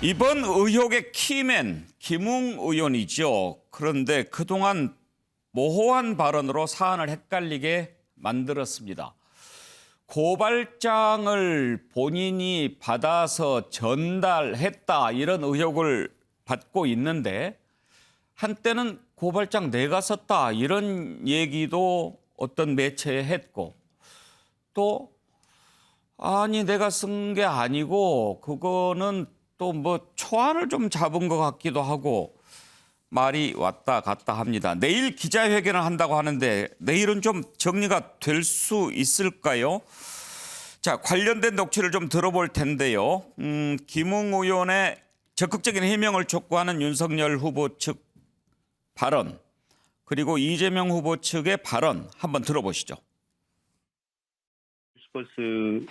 이번 의혹의 키맨 김웅 의원이죠. 그런데 그동안 모호한 발언으로 사안을 헷갈리게 만들었습니다. 고발장을 본인이 받아서 전달했다 이런 의혹을 받고 있는데 한때는 고발장 내가 썼다 이런 얘기도 어떤 매체에 했고 또 아니 내가 쓴 게 아니고 그거는 또 뭐 초안을 좀 잡은 것 같기도 하고 말이 왔다 갔다 합니다. 내일 기자회견을 한다고 하는데 내일은 좀 정리가 될 수 있을까요? 자, 관련된 녹취를 좀 들어볼 텐데요. 김웅 의원의 적극적인 해명을 촉구하는 윤석열 후보 측 발언 그리고 이재명 후보 측의 발언 한번 들어보시죠. 뉴스버스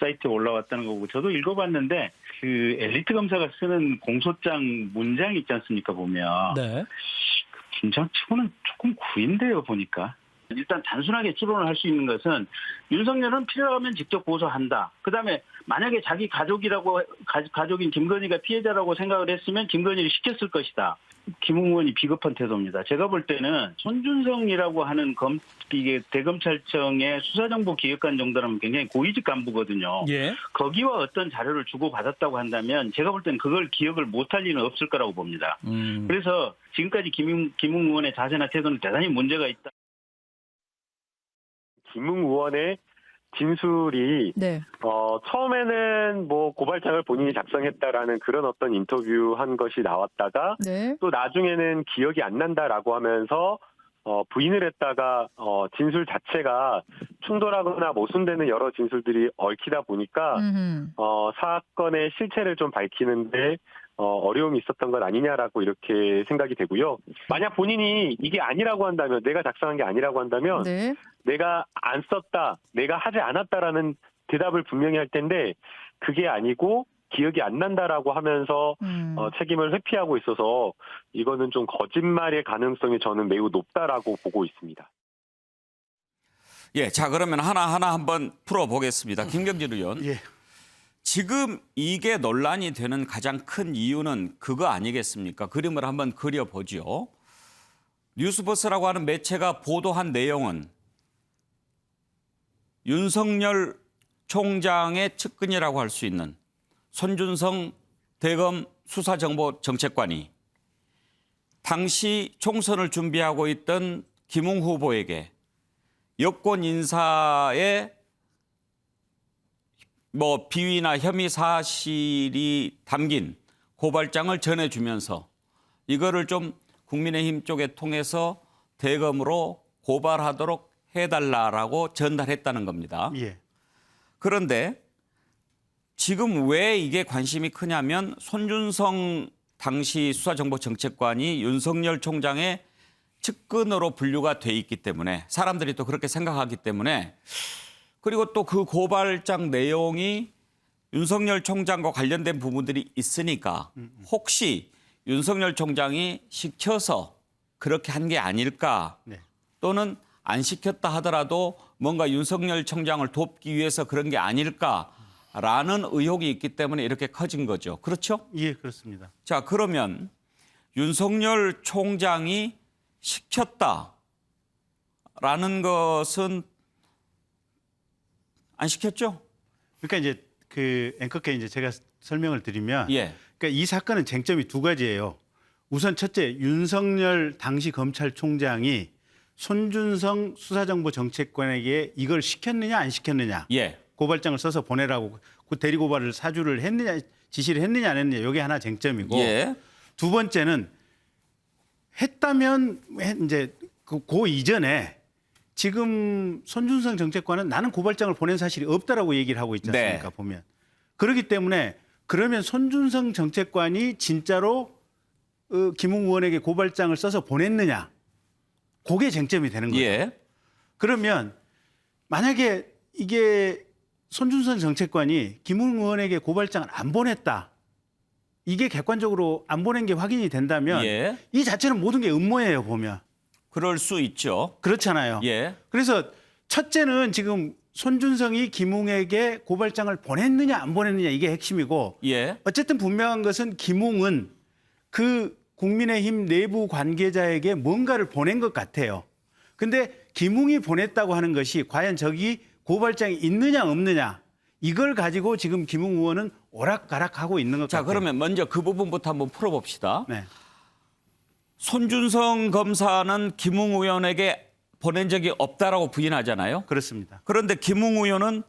사이트에 올라왔다는 거고 저도 읽어봤는데 그 엘리트 검사가 쓰는 공소장 문장 있지 않습니까 보면 네. 그 문장치고는 조금 구인데요 보니까. 일단 단순하게 추론을 할 수 있는 것은 윤석열은 필요하면 직접 고소한다. 그다음에 만약에 자기 가족인 김건희가 피해자라고 생각을 했으면 김건희를 시켰을 것이다. 김웅 의원이 비겁한 태도입니다. 제가 볼 때는 손준성이라고 하는 이게 대검찰청의 수사정보기획관 정도라면 굉장히 고위직 간부거든요. 예. 거기와 어떤 자료를 주고받았다고 한다면 제가 볼 때는 그걸 기억을 못할 리는 없을 거라고 봅니다. 그래서 지금까지 김웅 의원의 자세나 태도는 대단히 문제가 있다. 김웅 의원의 진술이 네. 처음에는 뭐 고발장을 본인이 작성했다라는 그런 어떤 인터뷰한 것이 나왔다가 네. 또 나중에는 기억이 안 난다라고 하면서 부인을 했다가 진술 자체가 충돌하거나 모순되는 여러 진술들이 얽히다 보니까 사건의 실체를 좀 밝히는데 어려움이 있었던 것 아니냐라고 이렇게 생각이 되고요. 만약 본인이 이게 아니라고 한다면 내가 작성한 게 아니라고 한다면 네. 내가 안 썼다, 내가 하지 않았다라는 대답을 분명히 할 텐데 그게 아니고 기억이 안 난다라고 하면서 책임을 회피하고 있어서 이거는 좀 거짓말의 가능성이 저는 매우 높다라고 보고 있습니다. 예, 자 그러면 하나하나 한번 풀어보겠습니다. 김경진 의원. 예. 지금 이게 논란이 되는 가장 큰 이유는 그거 아니겠습니까? 그림을 한번 그려보죠. 뉴스버스라고 하는 매체가 보도한 내용은 윤석열 총장의 측근이라고 할 수 있는 손준성 대검 수사정보정책관이 당시 총선을 준비하고 있던 김웅 후보에게 여권 인사의 비위나 혐의 사실이 담긴 고발장을 전해주면서 이거를 좀 국민의힘 쪽에 통해서 대검으로 고발하도록 해달라라고 전달했다는 겁니다. 예. 그런데 지금 왜 이게 관심이 크냐면 손준성 당시 수사정보정책관이 윤석열 총장의 측근으로 분류가 돼 있기 때문에 사람들이 또 그렇게 생각하기 때문에 그리고 또 그 고발장 내용이 윤석열 총장과 관련된 부분들이 있으니까 혹시 윤석열 총장이 시켜서 그렇게 한 게 아닐까 네. 또는 안 시켰다 하더라도 뭔가 윤석열 총장을 돕기 위해서 그런 게 아닐까라는 의혹이 있기 때문에 이렇게 커진 거죠. 그렇죠? 예, 그렇습니다. 자, 그러면 윤석열 총장이 시켰다라는 것은 안 시켰죠? 그러니까 이제 그 앵커께 이제 제가 설명을 드리면, 예. 그러니까 이 사건은 쟁점이 두 가지예요. 우선 첫째, 윤석열 당시 검찰총장이 손준성 수사정보정책관에게 이걸 시켰느냐 안 시켰느냐, 예. 고발장을 써서 보내라고 그 대리고발을 사주를 했느냐, 지시를 했느냐 안 했느냐, 이게 하나 쟁점이고, 예. 두 번째는 했다면 이제 그 이전에. 지금 손준성 정책관은 나는 고발장을 보낸 사실이 없다라고 얘기를 하고 있지 않습니까? 네. 보면. 그렇기 때문에 그러면 손준성 정책관이 진짜로 김웅 의원에게 고발장을 써서 보냈느냐? 그게 쟁점이 되는 거죠. 예. 그러면 만약에 이게 손준성 정책관이 김웅 의원에게 고발장을 안 보냈다. 이게 객관적으로 안 보낸 게 확인이 된다면 예. 이 자체는 모든 게 음모예요, 보면. 그럴 수 있죠. 그렇잖아요. 예. 그래서 첫째는 지금 손준성이 김웅에게 고발장을 보냈느냐 안 보냈느냐 이게 핵심이고 예. 어쨌든 분명한 것은 김웅은 그 국민의힘 내부 관계자에게 뭔가를 보낸 것 같아요. 근데 김웅이 보냈다고 하는 것이 과연 저기 고발장이 있느냐 없느냐 이걸 가지고 지금 김웅 의원은 오락가락하고 있는 것 자, 같아요. 그러면 먼저 그 부분부터 한번 풀어봅시다. 네. 손준성 검사는 김웅 의원에게 보낸 적이 없다라고 부인하잖아요. 그렇습니다. 그런데 김웅 의원은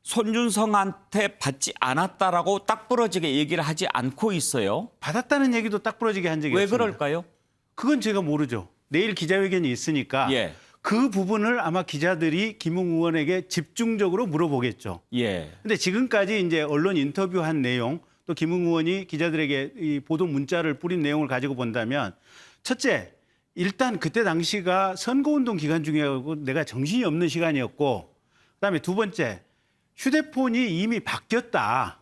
손준성한테 받지 않았다라고 딱 부러지게 얘기를 하지 않고 있어요. 받았다는 얘기도 딱 부러지게 한 적이 왜 없습니다. 그럴까요? 그건 제가 모르죠. 내일 기자회견이 있으니까 예. 그 부분을 아마 기자들이 김웅 의원에게 집중적으로 물어보겠죠. 예. 근데 지금까지 이제 언론 인터뷰한 내용 또 김웅 의원이 기자들에게 이 보도 문자를 뿌린 내용을 가지고 본다면 첫째, 일단 그때 당시가 선거운동 기간 중이었고 내가 정신이 없는 시간이었고 그다음에 두 번째, 휴대폰이 이미 바뀌었다.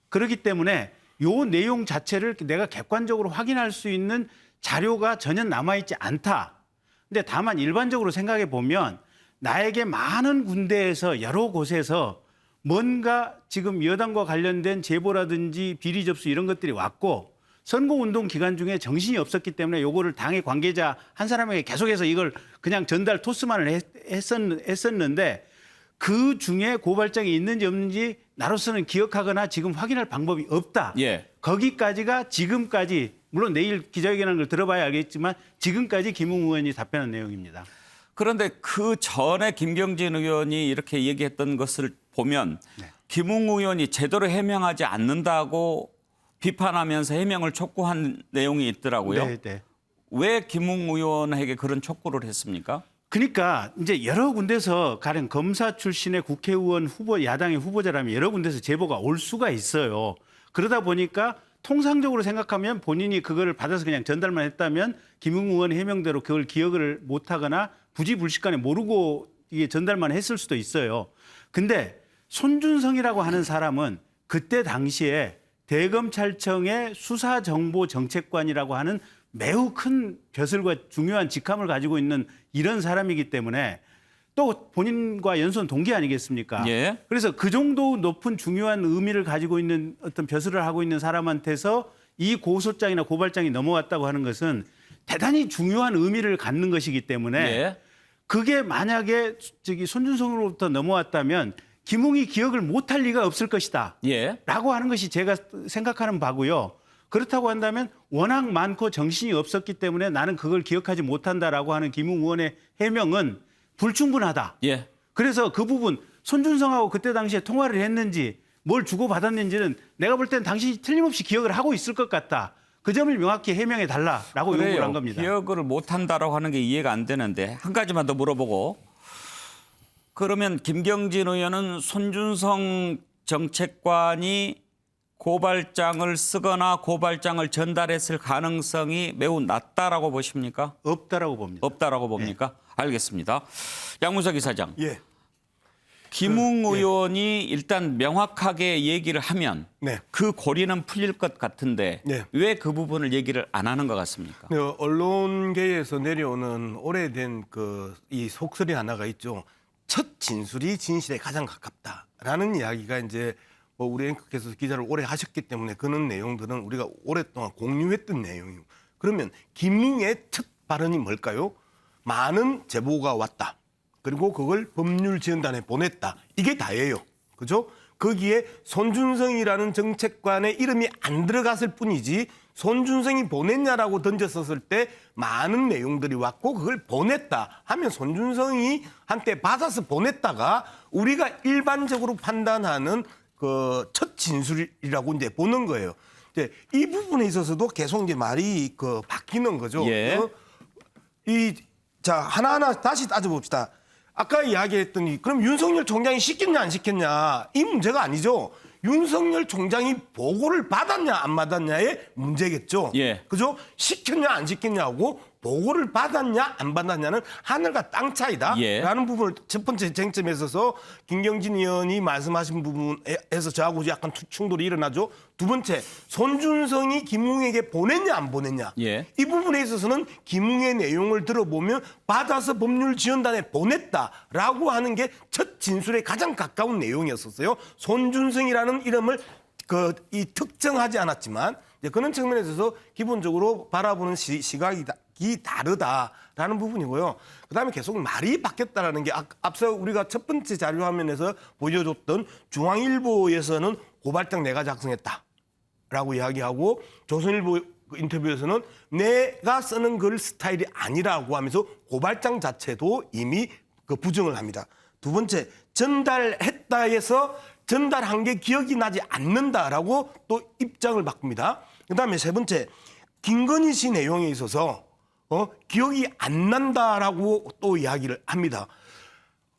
그렇기 때문에 요 내용 자체를 내가 객관적으로 확인할 수 있는 자료가 전혀 남아있지 않다. 근데 다만 일반적으로 생각해 보면 나에게 많은 군데에서 여러 곳에서 뭔가 지금 여당과 관련된 제보라든지 비리 접수 이런 것들이 왔고 선거운동 기간 중에 정신이 없었기 때문에 요거를 당의 관계자 한 사람에게 계속해서 이걸 그냥 전달 토스만을 했었는데 그 중에 고발장이 있는지 없는지 나로서는 기억하거나 지금 확인할 방법이 없다. 예. 거기까지가 지금까지 물론 내일 기자회견하는 걸 들어봐야 알겠지만 지금까지 김웅 의원이 답변한 내용입니다. 그런데 그 전에 김경진 의원이 이렇게 얘기했던 것을 보면 네. 김웅 의원이 제대로 해명하지 않는다고 비판하면서 해명을 촉구한 내용이 있더라고요. 네, 네. 왜 김웅 의원에게 그런 촉구를 했습니까? 그러니까 이제 여러 군데서 가령 검사 출신의 국회의원 후보 야당의 후보자라면 여러 군데서 제보가 올 수가 있어요. 그러다 보니까 통상적으로 생각하면 본인이 그거를 받아서 그냥 전달만 했다면 김웅 의원의 해명대로 그걸 기억을 못하거나 부지불식간에 모르고 이게 전달만 했을 수도 있어요. 근데 손준성이라고 하는 사람은 그때 당시에 대검찰청의 수사정보정책관이라고 하는 매우 큰 벼슬과 중요한 직함을 가지고 있는 이런 사람이기 때문에 또 본인과 연수원 동기 아니겠습니까? 예. 그래서 그 정도 높은 중요한 의미를 가지고 있는 어떤 벼슬을 하고 있는 사람한테서 이 고소장이나 고발장이 넘어왔다고 하는 것은 대단히 중요한 의미를 갖는 것이기 때문에 예. 그게 만약에 저기 손준성으로부터 넘어왔다면 김웅이 기억을 못할 리가 없을 것이다. 예. 라고 하는 것이 제가 생각하는 바고요. 그렇다고 한다면 워낙 많고 정신이 없었기 때문에 나는 그걸 기억하지 못한다라고 하는 김웅 의원의 해명은 불충분하다. 예. 그래서 그 부분 손준성하고 그때 당시에 통화를 했는지 뭘 주고받았는지는 내가 볼 땐 당신이 틀림없이 기억을 하고 있을 것 같다. 그 점을 명확히 해명해 달라라고 요구를 한 겁니다. 기억을 못한다라고 하는 게 이해가 안 되는데 한 가지만 더 물어보고 그러면 김경진 의원은 손준성 정책관이 고발장을 쓰거나 고발장을 전달했을 가능성이 매우 낮다라고 보십니까? 없다라고 봅니다. 없다라고 봅니까? 알겠습니다. 양문석 이사장. 예. 김웅 의원이 일단 명확하게 얘기를 하면 네. 그 고리는 풀릴 것 같은데 네. 왜 그 부분을 얘기를 안 하는 것 같습니까? 네, 언론계에서 내려오는 오래된 이 속설이 하나가 있죠. 첫 진술이 진실에 가장 가깝다라는 이야기가 이제 뭐 우리 앵커께서 기자를 오래 하셨기 때문에 그런 내용들은 우리가 오랫동안 공유했던 내용이고 그러면 김웅의 첫 발언이 뭘까요? 많은 제보가 왔다. 그리고 그걸 법률지원단에 보냈다. 이게 다예요. 그죠? 거기에 손준성이라는 정책관의 이름이 안 들어갔을 뿐이지 손준성이 보냈냐라고 던졌었을 때 많은 내용들이 왔고 그걸 보냈다 하면 손준성이 한때 받아서 보냈다가 우리가 일반적으로 판단하는 그 첫 진술이라고 이제 보는 거예요. 이제 이 부분에 있어서도 계속 이제 말이 바뀌는 거죠. 예. 자, 하나하나 다시 따져봅시다. 아까 이야기했더니 그럼 윤석열 총장이 시켰냐 안 시켰냐 이 문제가 아니죠. 윤석열 총장이 보고를 받았냐 안 받았냐의 문제겠죠. 예. 그죠? 시켰냐 안 시켰냐고 보고를 받았냐 안 받았냐는 하늘과 땅 차이다라는 예. 부분을 첫 번째 쟁점에 있어서 김경진 의원이 말씀하신 부분에서 저하고 약간 충돌이 일어나죠. 두 번째, 손준성이 김웅에게 보냈냐 안 보냈냐. 예. 이 부분에 있어서는 김웅의 내용을 들어보면 받아서 법률지원단에 보냈다라고 하는 게 첫 진술에 가장 가까운 내용이었었어요. 손준성이라는 이름을 이 특정하지 않았지만 그런 측면에 있어서 기본적으로 바라보는 시각이 다르다라는 부분이고요. 그다음에 계속 말이 바뀌었다라는 게 앞서 우리가 첫 번째 자료 화면에서 보여줬던 중앙일보에서는 고발장 내가 작성했다라고 이야기하고 조선일보 인터뷰에서는 내가 쓰는 글 스타일이 아니라고 하면서 고발장 자체도 이미 부정을 합니다. 두 번째, 전달했다에서 전달한 게 기억이 나지 않는다라고 또 입장을 바꿉니다. 그다음에 세 번째, 김건희 씨 내용에 있어서 기억이 안 난다라고 또 이야기를 합니다.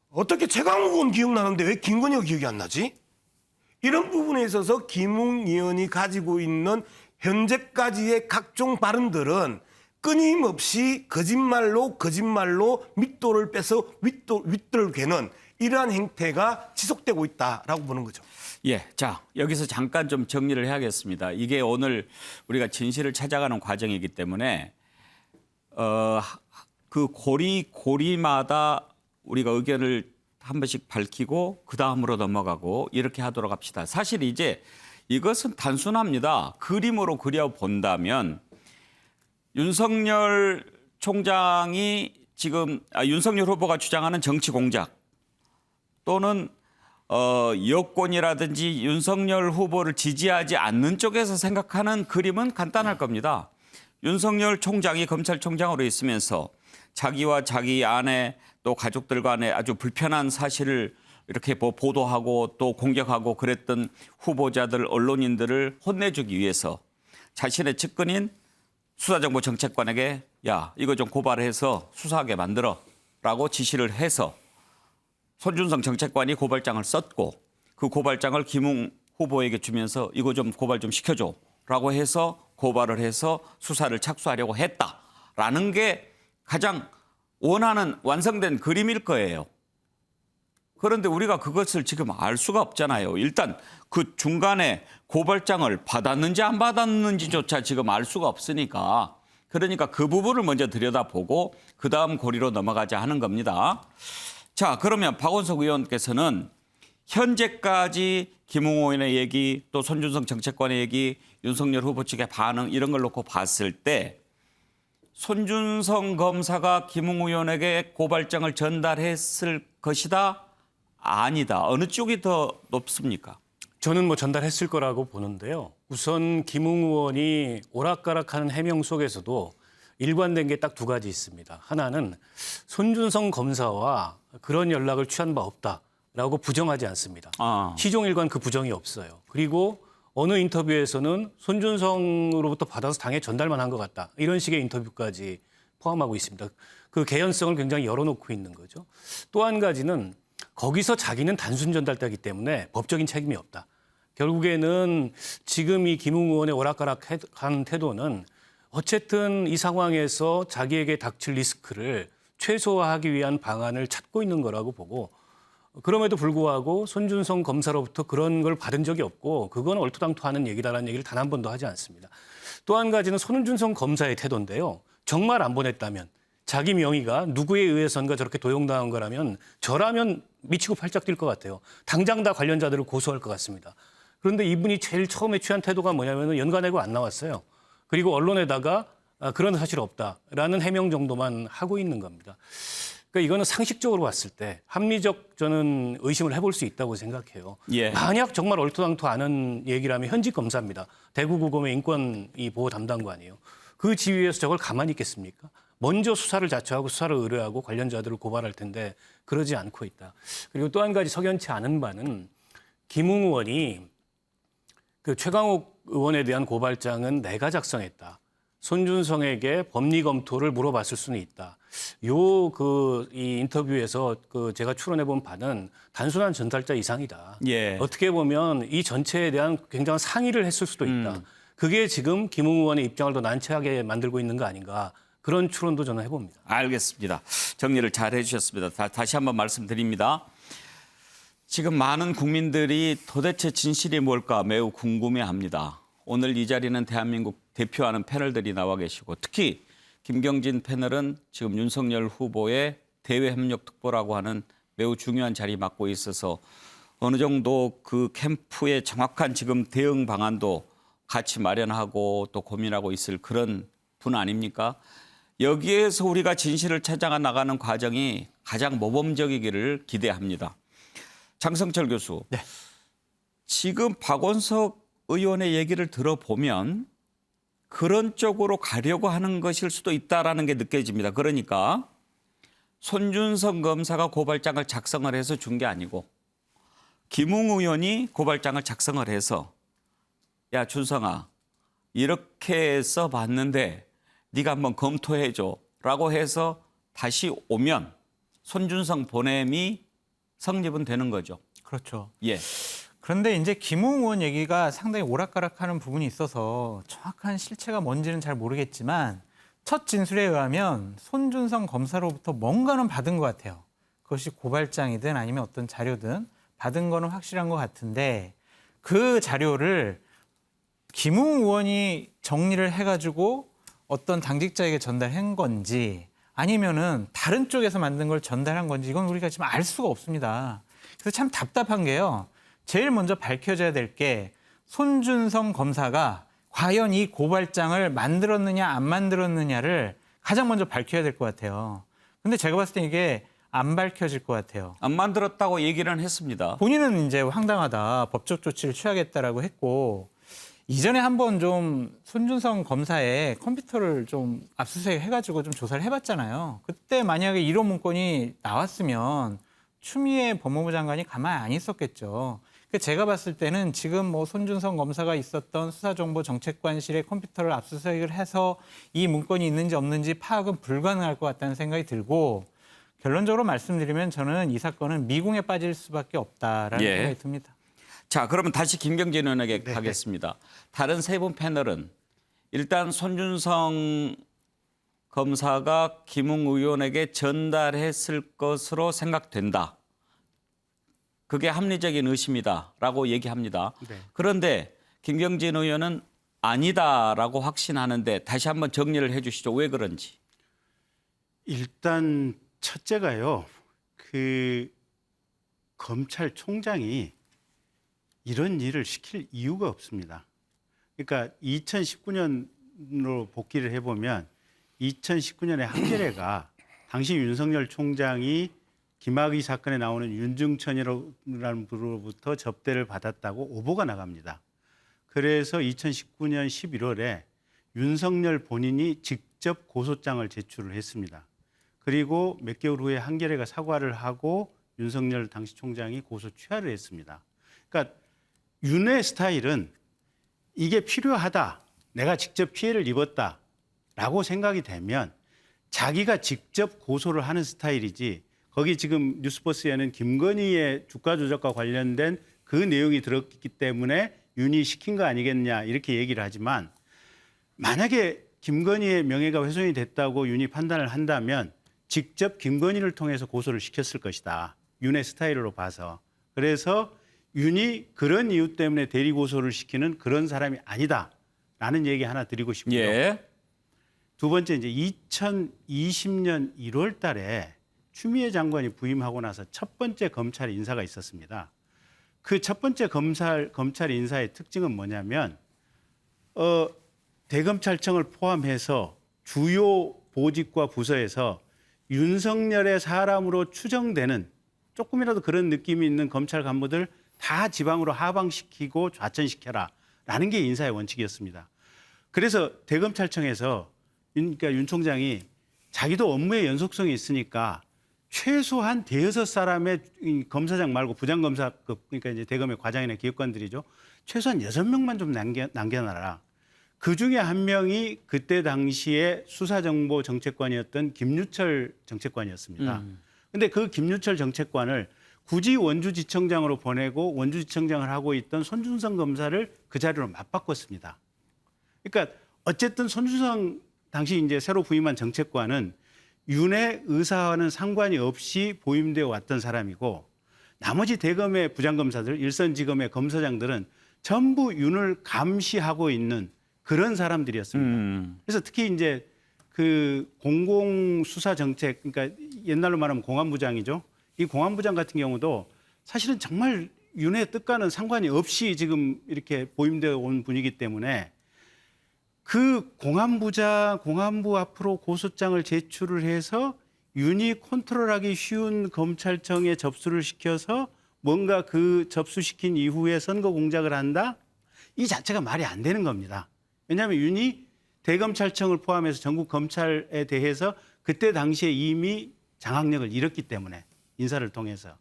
어떻게 최강욱 의원 기억나는데 왜 김건희가 기억이 안 나지? 이런 부분에 있어서 김웅 의원이 가지고 있는 현재까지의 각종 발언들은 끊임없이 거짓말로 밑도를 빼서 윗도를 괴는 이러한 행태가 지속되고 있다라고 보는 거죠. 예, 자 여기서 잠깐 좀 정리를 해야겠습니다. 이게 오늘 우리가 진실을 찾아가는 과정이기 때문에 그 고리마다 우리가 의견을 한 번씩 밝히고 그 다음으로 넘어가고 이렇게 하도록 합시다. 사실 이제 이것은 단순합니다. 그림으로 그려본다면 윤석열 총장이 지금 윤석열 후보가 주장하는 정치 공작 또는 여권이라든지 윤석열 후보를 지지하지 않는 쪽에서 생각하는 그림은 간단할 겁니다. 윤석열 총장이 검찰총장으로 있으면서 자기와 자기 아내 또 가족들 간에 아주 불편한 사실을 이렇게 보도하고 또 공격하고 그랬던 후보자들, 언론인들을 혼내주기 위해서 자신의 측근인 수사정보정책관에게 야, 이거 좀 고발해서 수사하게 만들어라고 지시를 해서 손준성 정책관이 고발장을 썼고 그 고발장을 김웅 후보에게 주면서 이거 좀 고발 좀 시켜줘라고 해서 고발을 해서 수사를 착수하려고 했다라는 게 가장 원하는 완성된 그림일 거예요. 그런데 우리가 그것을 지금 알 수가 없잖아요. 일단 그 중간에 고발장을 받았는지 안 받았는지조차 지금 알 수가 없으니까 그러니까 그 부분을 먼저 들여다보고 그다음 고리로 넘어가자 하는 겁니다. 자, 그러면 박원석 의원께서는 현재까지 김웅 의원의 얘기 또 손준성 정책관의 얘기 윤석열 후보 측의 반응 이런 걸 놓고 봤을 때 손준성 검사가 김웅 의원에게 고발장을 전달했을 것이다? 아니다. 어느 쪽이 더 높습니까? 저는 전달했을 거라고 보는데요. 우선 김웅 의원이 오락가락하는 해명 속에서도 일관된 게 딱 두 가지 있습니다. 하나는 손준성 검사와 그런 연락을 취한 바 없다라고 부정하지 않습니다. 시종일관 그 부정이 없어요. 그리고 어느 인터뷰에서는 손준성으로부터 받아서 당에 전달만 한 것 같다. 이런 식의 인터뷰까지 포함하고 있습니다. 그 개연성을 굉장히 열어놓고 있는 거죠. 또 한 가지는 거기서 자기는 단순 전달자이기 때문에 법적인 책임이 없다. 결국에는 지금 이 김웅 의원의 오락가락한 태도는 어쨌든 이 상황에서 자기에게 닥칠 리스크를 최소화하기 위한 방안을 찾고 있는 거라고 보고 그럼에도 불구하고 손준성 검사로부터 그런 걸 받은 적이 없고 그건 얼토당토하는 얘기다라는 얘기를 단 한 번도 하지 않습니다. 또 한 가지는 손준성 검사의 태도인데요. 정말 안 보냈다면 자기 명의가 누구에 의해선가 저렇게 도용당한 거라면 저라면 미치고 팔짝 뛸 것 같아요. 당장 다 관련자들을 고소할 것 같습니다. 그런데 이분이 제일 처음에 취한 태도가 뭐냐면 연관내고 안 나왔어요. 그리고 언론에다가 그런 사실 없다라는 해명 정도만 하고 있는 겁니다. 그러니까 이거는 상식적으로 봤을 때 합리적 저는 의심을 해볼 수 있다고 생각해요. 예. 만약 정말 얼토당토 않은 얘기라면 현직 검사입니다. 대구고검의 인권 보호 담당관이에요. 그 지위에서 저걸 가만히 있겠습니까? 먼저 수사를 자처하고 수사를 의뢰하고 관련자들을 고발할 텐데 그러지 않고 있다. 그리고 또 한 가지 석연치 않은 바는 김웅 의원이 그 최강욱 의원에 대한 고발장은 내가 작성했다. 손준성에게 법리 검토를 물어봤을 수는 있다. 이 인터뷰에서 제가 추론해 본 바는 단순한 전달자 이상이다. 예. 어떻게 보면 이 전체에 대한 굉장한 상의를 했을 수도 있다. 그게 지금 김웅 의원의 입장을 더 난처하게 만들고 있는 거 아닌가 그런 추론도 저는 해봅니다. 알겠습니다. 정리를 잘 해주셨습니다. 다시 한번 말씀드립니다. 지금 많은 국민들이 도대체 진실이 뭘까 매우 궁금해합니다. 오늘 이 자리는 대한민국 대표하는 패널들이 나와 계시고 특히 김경진 패널은 지금 윤석열 후보의 대외협력특보라고 하는 매우 중요한 자리 맡고 있어서 어느 정도 그 캠프의 정확한 지금 대응 방안도 같이 마련하고 또 고민하고 있을 그런 분 아닙니까? 여기에서 우리가 진실을 찾아가 나가는 과정이 가장 모범적이기를 기대합니다. 장성철 교수, 네. 지금 박원석 의원의 얘기를 들어보면 그런 쪽으로 가려고 하는 것일 수도 있다라는 게 느껴집니다. 그러니까 손준성 검사가 고발장을 작성을 해서 준 게 아니고 김웅 의원이 고발장을 작성을 해서 야 준성아 이렇게 써봤는데 네가 한번 검토해줘라고 해서 다시 오면 손준성 보냄이 성립은 되는 거죠. 그렇죠. 예. 그런데 이제 김웅 의원 얘기가 상당히 오락가락하는 부분이 있어서 정확한 실체가 뭔지는 잘 모르겠지만 첫 진술에 의하면 손준성 검사로부터 뭔가는 받은 것 같아요. 그것이 고발장이든 아니면 어떤 자료든 받은 거는 확실한 것 같은데 그 자료를 김웅 의원이 정리를 해가지고 어떤 당직자에게 전달한 건지 아니면은 다른 쪽에서 만든 걸 전달한 건지 이건 우리가 지금 알 수가 없습니다. 그래서 참 답답한 게요. 제일 먼저 밝혀져야 될 게 손준성 검사가 과연 이 고발장을 만들었느냐 안 만들었느냐를 가장 먼저 밝혀야 될 것 같아요. 근데 제가 봤을 때 이게 안 밝혀질 것 같아요. 안 만들었다고 얘기는 했습니다. 본인은 이제 황당하다, 법적 조치를 취하겠다라고 했고 이전에 한번 좀 손준성 검사의 컴퓨터를 좀 압수수색 해가지고 좀 조사를 해봤잖아요. 그때 만약에 이런 문건이 나왔으면 추미애 법무부 장관이 가만히 안 있었겠죠. 제가 봤을 때는 지금 뭐 손준성 검사가 있었던 수사정보정책관실의 컴퓨터를 압수수색을 해서 이 문건이 있는지 없는지 파악은 불가능할 것 같다는 생각이 들고 결론적으로 말씀드리면 저는 이 사건은 미궁에 빠질 수밖에 없다라는 예. 생각이 듭니다. 자, 그러면 다시 김경진 의원에게 가겠습니다. 다른 세 분 패널은 일단 손준성 검사가 김웅 의원에게 전달했을 것으로 생각된다. 그게 합리적인 의심이다라고 얘기합니다. 네. 그런데 김경진 의원은 아니다라고 확신하는데 다시 한번 정리를 해 주시죠. 왜 그런지. 일단 첫째가요. 그 검찰총장이 이런 일을 시킬 이유가 없습니다. 그러니까 2019년으로 복귀를 해보면 2019년에 한겨레가 당시 윤석열 총장이 김학의 사건에 나오는 윤중천이라는 분으로부터 접대를 받았다고 오보가 나갑니다. 그래서 2019년 11월에 윤석열 본인이 직접 고소장을 제출을 했습니다. 그리고 몇 개월 후에 한겨레가 사과를 하고 윤석열 당시 총장이 고소 취하를 했습니다. 그러니까 윤의 스타일은 이게 필요하다, 내가 직접 피해를 입었다라고 생각이 되면 자기가 직접 고소를 하는 스타일이지 거기 지금 뉴스버스에는 김건희의 주가 조작과 관련된 그 내용이 들었기 때문에 윤이 시킨 거 아니겠냐 이렇게 얘기를 하지만 만약에 김건희의 명예가 훼손이 됐다고 윤이 판단을 한다면 직접 김건희를 통해서 고소를 시켰을 것이다. 윤의 스타일로 봐서. 그래서 윤이 그런 이유 때문에 대리 고소를 시키는 그런 사람이 아니다라는 얘기 하나 드리고 싶고요. 예. 두 번째 이제 2020년 1월 달에 추미애 장관이 부임하고 나서 첫 번째 검찰 인사가 있었습니다. 그 첫 번째 검찰 인사의 특징은 뭐냐면 대검찰청을 포함해서 주요 보직과 부서에서 윤석열의 사람으로 추정되는 조금이라도 그런 느낌이 있는 검찰 간부들 다 지방으로 하방시키고 좌천시켜라라는 게 인사의 원칙이었습니다. 그래서 대검찰청에서 그러니까 윤 총장이 자기도 업무의 연속성이 있으니까 최소한 대여섯 사람의 검사장 말고 부장검사급 그러니까 이제 대검의 과장이나 기획관들이죠. 최소한 6명만 좀 남겨놔라. 그 중에 한 명이 그때 당시에 수사정보정책관이었던 김유철 정책관이었습니다. 근데 그 김유철 정책관을 굳이 원주지청장으로 보내고 원주지청장을 하고 있던 손준성 검사를 그 자리로 맞바꿨습니다. 그러니까 어쨌든 손준성 당시 이제 새로 부임한 정책관은 윤의 의사와는 상관이 없이 보임되어 왔던 사람이고 나머지 대검의 부장검사들, 일선지검의 검사장들은 전부 윤을 감시하고 있는 그런 사람들이었습니다. 그래서 특히 이제 그 공공수사 정책, 그러니까 옛날로 말하면 공안부장이죠. 이 공안부장 같은 경우도 사실은 정말 윤의 뜻과는 상관이 없이 지금 이렇게 보임되어 온 분이기 때문에 그 공안부 앞으로 고소장을 제출을 해서 윤이 컨트롤하기 쉬운 검찰청에 접수를 시켜서 뭔가 그 접수시킨 이후에 선거 공작을 한다? 이 자체가 말이 안 되는 겁니다. 왜냐하면 윤이 대검찰청을 포함해서 전국 검찰에 대해서 그때 당시에 이미 장악력을 잃었기 때문에 인사를 통해서.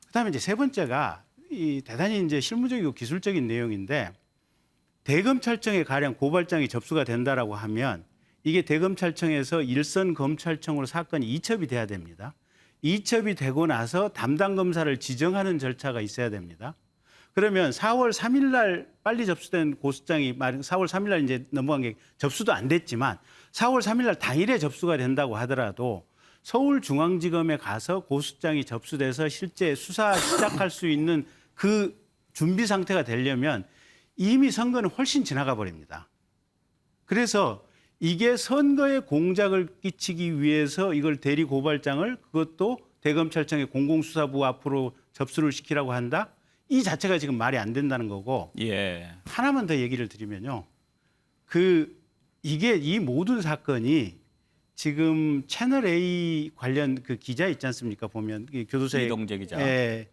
그다음에 이제 세 번째가 이 대단히 이제 실무적이고 기술적인 내용인데 대검찰청에 가령 고발장이 접수가 된다라고 하면 이게 대검찰청에서 일선 검찰청으로 사건이 이첩이 돼야 됩니다. 이첩이 되고 나서 담당 검사를 지정하는 절차가 있어야 됩니다. 그러면 4월 3일 날 빨리 접수된 고소장이 4월 3일 날 이제 넘어간 게 접수도 안 됐지만 4월 3일 날 당일에 접수가 된다고 하더라도 서울중앙지검에 가서 고소장이 접수돼서 실제 수사 시작할 수 있는 그 준비 상태가 되려면 이미 선거는 훨씬 지나가 버립니다. 그래서 이게 선거에 공작을 끼치기 위해서 이걸 대리 고발장을 그것도 대검찰청의 공공수사부 앞으로 접수를 시키라고 한다? 이 자체가 지금 말이 안 된다는 거고. 예. 하나만 더 얘기를 드리면요. 이게 이 모든 사건이 지금 채널 A 관련 그 기자 있지 않습니까? 보면 교도소에 이동재 기자. 예,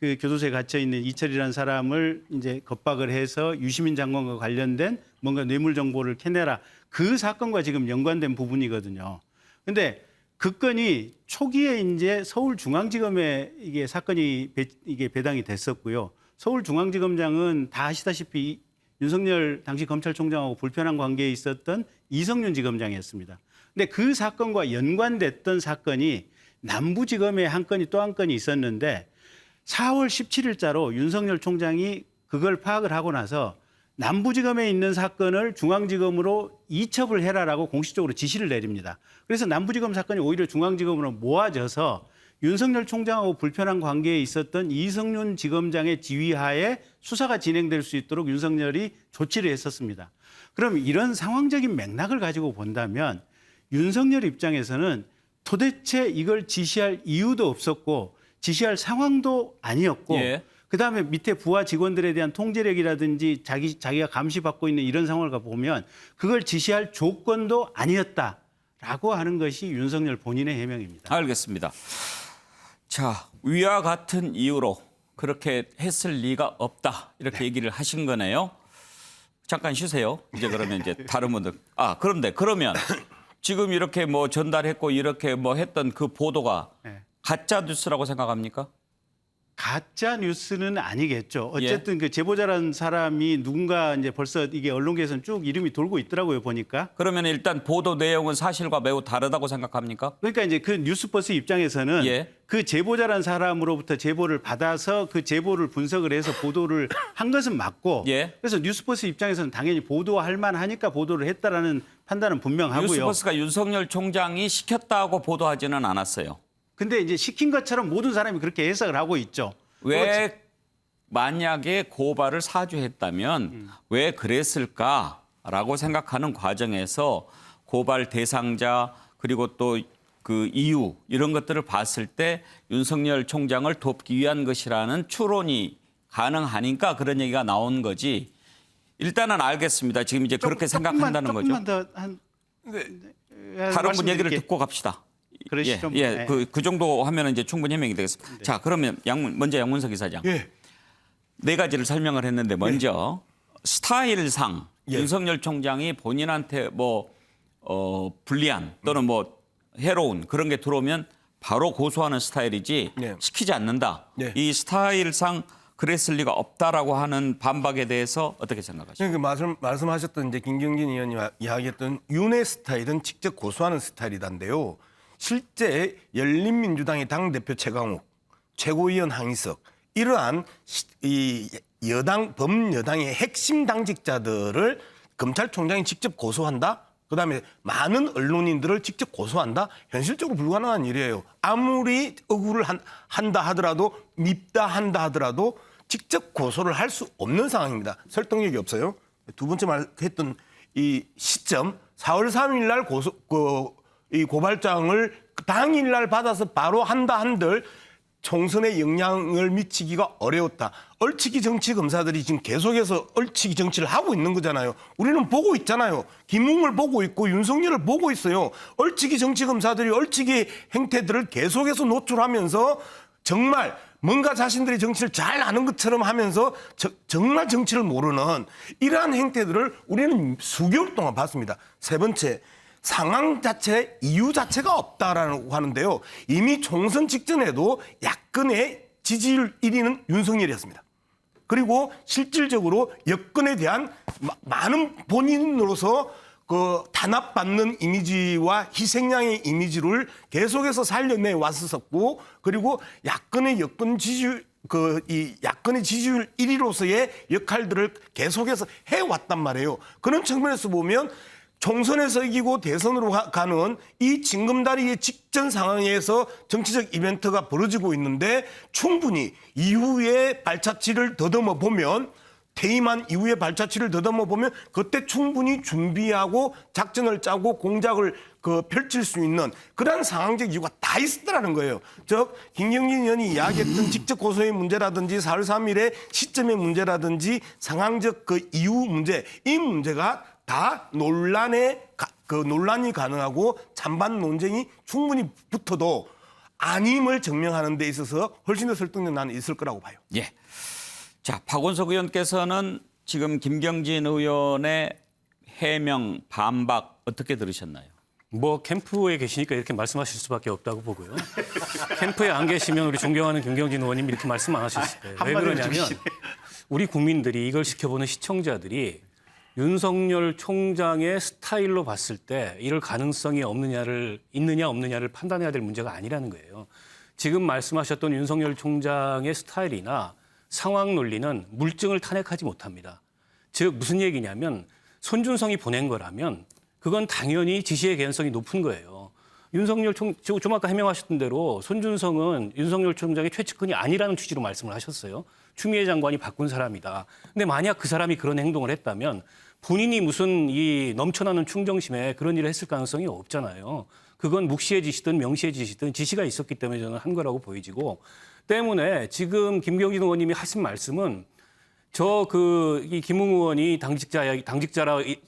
그 교도소에 갇혀 있는 이철이라는 사람을 이제 겁박을 해서 유시민 장관과 관련된 뭔가 뇌물 정보를 캐내라. 그 사건과 지금 연관된 부분이거든요. 근데 그 건이 초기에 이제 서울중앙지검에 이게 사건이 이게 배당이 됐었고요. 서울중앙지검장은 다 아시다시피 윤석열 당시 검찰총장하고 불편한 관계에 있었던 이성윤 지검장이었습니다. 근데 그 사건과 연관됐던 사건이 남부지검에 한 건이 또 한 건이 있었는데 4월 17일자로 윤석열 총장이 그걸 파악을 하고 나서 남부지검에 있는 사건을 중앙지검으로 이첩을 해라라고 공식적으로 지시를 내립니다. 그래서 남부지검 사건이 오히려 중앙지검으로 모아져서 윤석열 총장하고 불편한 관계에 있었던 이성윤 지검장의 지휘하에 수사가 진행될 수 있도록 윤석열이 조치를 했었습니다. 그럼 이런 상황적인 맥락을 가지고 본다면 윤석열 입장에서는 도대체 이걸 지시할 이유도 없었고 지시할 상황도 아니었고 예. 그다음에 밑에 부하 직원들에 대한 통제력이라든지 자기가 감시받고 있는 이런 상황을 보면 그걸 지시할 조건도 아니었다라고 하는 것이 윤석열 본인의 해명입니다. 알겠습니다. 자, 위와 같은 이유로 그렇게 했을 리가 없다. 이렇게 얘기를 하신 거네요. 잠깐 쉬세요. 이제 그러면 이제 다른 분들. 그런데 그러면 지금 이렇게 뭐 전달했고 이렇게 뭐 했던 그 보도가 네. 가짜 뉴스라고 생각합니까? 가짜 뉴스는 아니겠죠. 어쨌든 그 제보자라는 사람이 누군가 이제 벌써 이게 언론계에서는 쭉 이름이 돌고 있더라고요, 보니까. 그러면 일단 보도 내용은 사실과 매우 다르다고 생각합니까? 그러니까 이제 그 뉴스버스 입장에서는 예. 그 제보자라는 사람으로부터 제보를 받아서 그 제보를 분석을 해서 보도를 한 것은 맞고 예. 그래서 뉴스버스 입장에서는 당연히 보도할 만하니까 보도를 했다라는 판단은 분명하고요. 뉴스버스가 윤석열 총장이 시켰다고 보도하지는 않았어요. 근데 이제 시킨 것처럼 모든 사람이 그렇게 해석을 하고 있죠. 왜 만약에 고발을 사주했다면 왜 그랬을까라고 생각하는 과정에서 고발 대상자 그리고 또 그 이유 이런 것들을 봤을 때 윤석열 총장을 돕기 위한 것이라는 추론이 가능하니까 그런 얘기가 나온 거지. 일단은 알겠습니다. 지금 이제 그렇게 생각한다는 거죠. 조금만 더 다른 분 얘기를 듣고 갑시다. 그러시죠. 예, 그 정도 하면 이제 충분히 해명이 되겠습니다. 자, 그러면 먼저 양문석 이사장. 예. 네 가지를 설명을 했는데 먼저 스타일상 예. 윤석열 총장이 본인한테 불리한 또는 해로운 그런 게 들어오면 바로 고소하는 스타일이지 예. 시키지 않는다. 예. 이 스타일상 그랬을 리가 없다라고 하는 반박에 대해서 어떻게 생각하십니까? 그러니까 말씀하셨던 이제 김경진 의원이 이야기했던 윤의 스타일은 직접 고소하는 스타일이단데요. 실제 열린민주당의 당대표 최강욱, 최고위원 항희석 이러한 이 여당 범여당의 핵심 당직자들을 검찰총장이 직접 고소한다? 그다음에 많은 언론인들을 직접 고소한다? 현실적으로 불가능한 일이에요. 아무리 억울을 한다 하더라도 밉다 한다 하더라도 직접 고소를 할 수 없는 상황입니다. 설득력이 없어요. 두 번째 말했던 이 시점 4월 3일 날 이 고발장을 당일 날 받아서 바로 한다 한들 총선에 영향을 미치기가 어려웠다. 얼치기 정치 검사들이 지금 계속해서 얼치기 정치를 하고 있는 거잖아요. 우리는 보고 있잖아요. 김웅을 보고 있고 윤석열을 보고 있어요. 얼치기 정치 검사들이 얼치기 행태들을 계속해서 노출하면서 정말 뭔가 자신들이 정치를 잘 아는 것처럼 하면서 정말 정치를 모르는 이러한 행태들을 우리는 수개월 동안 봤습니다. 세 번째, 상황 자체, 이유 자체가 없다라고 하는데요. 이미 총선 직전에도 야권의 지지율 1위는 윤석열이었습니다. 그리고 실질적으로 여권에 대한 많은 본인으로서 그 단합받는 이미지와 희생양의 이미지를 계속해서 살려내 왔었고, 그리고 야권의 여권 지지율 이 야권의 지지율 1위로서의 역할들을 계속해서 해왔단 말이에요. 그런 측면에서 보면 총선에서 이기고 대선으로 가는 이 징검다리의 직전 상황에서 정치적 이벤트가 벌어지고 있는데 충분히 이후에 발자취를 더듬어 보면 퇴임한 이후에 발자취를 더듬어 보면 그때 충분히 준비하고 작전을 짜고 공작을 펼칠 수 있는 그런 상황적 이유가 다 있었다는 거예요. 즉 김경진 의원이 이야기했던 직접 고소의 문제라든지 4월 3일의 시점의 문제라든지 상황적 이유 문제, 이 문제가 다 논란이 가능하고 찬반 논쟁이 충분히 붙어도 아님을 증명하는 데 있어서 훨씬 더 설득력 나는 있을 거라고 봐요. 예. 자, 박원석 의원께서는 지금 김경진 의원의 해명, 반박 어떻게 들으셨나요? 뭐 캠프에 계시니까 이렇게 말씀하실 수밖에 없다고 보고요. 캠프에 안 계시면 우리 존경하는 김경진 의원님 이렇게 말씀 안 하셨을 거예요. 왜 그러냐면 우리 국민들이 이걸 지켜보는 시청자들이 윤석열 총장의 스타일로 봤을 때 이럴 가능성이 있느냐 없느냐를 판단해야 될 문제가 아니라는 거예요. 지금 말씀하셨던 윤석열 총장의 스타일이나 상황 논리는 물증을 탄핵하지 못합니다. 즉 무슨 얘기냐면 손준성이 보낸 거라면 그건 당연히 지시의 개연성이 높은 거예요. 윤석열 좀 아까 해명하셨던 대로 손준성은 윤석열 총장의 최측근이 아니라는 취지로 말씀을 하셨어요. 추미애 장관이 바꾼 사람이다. 근데 만약 그 사람이 그런 행동을 했다면 본인이 무슨 이 넘쳐나는 충정심에 그런 일을 했을 가능성이 없잖아요. 그건 묵시의 지시든 명시의 지시든 지시가 있었기 때문에 저는 한 거라고 보이지고 때문에 지금 김경진 의원님이 하신 말씀은 이 김웅 의원이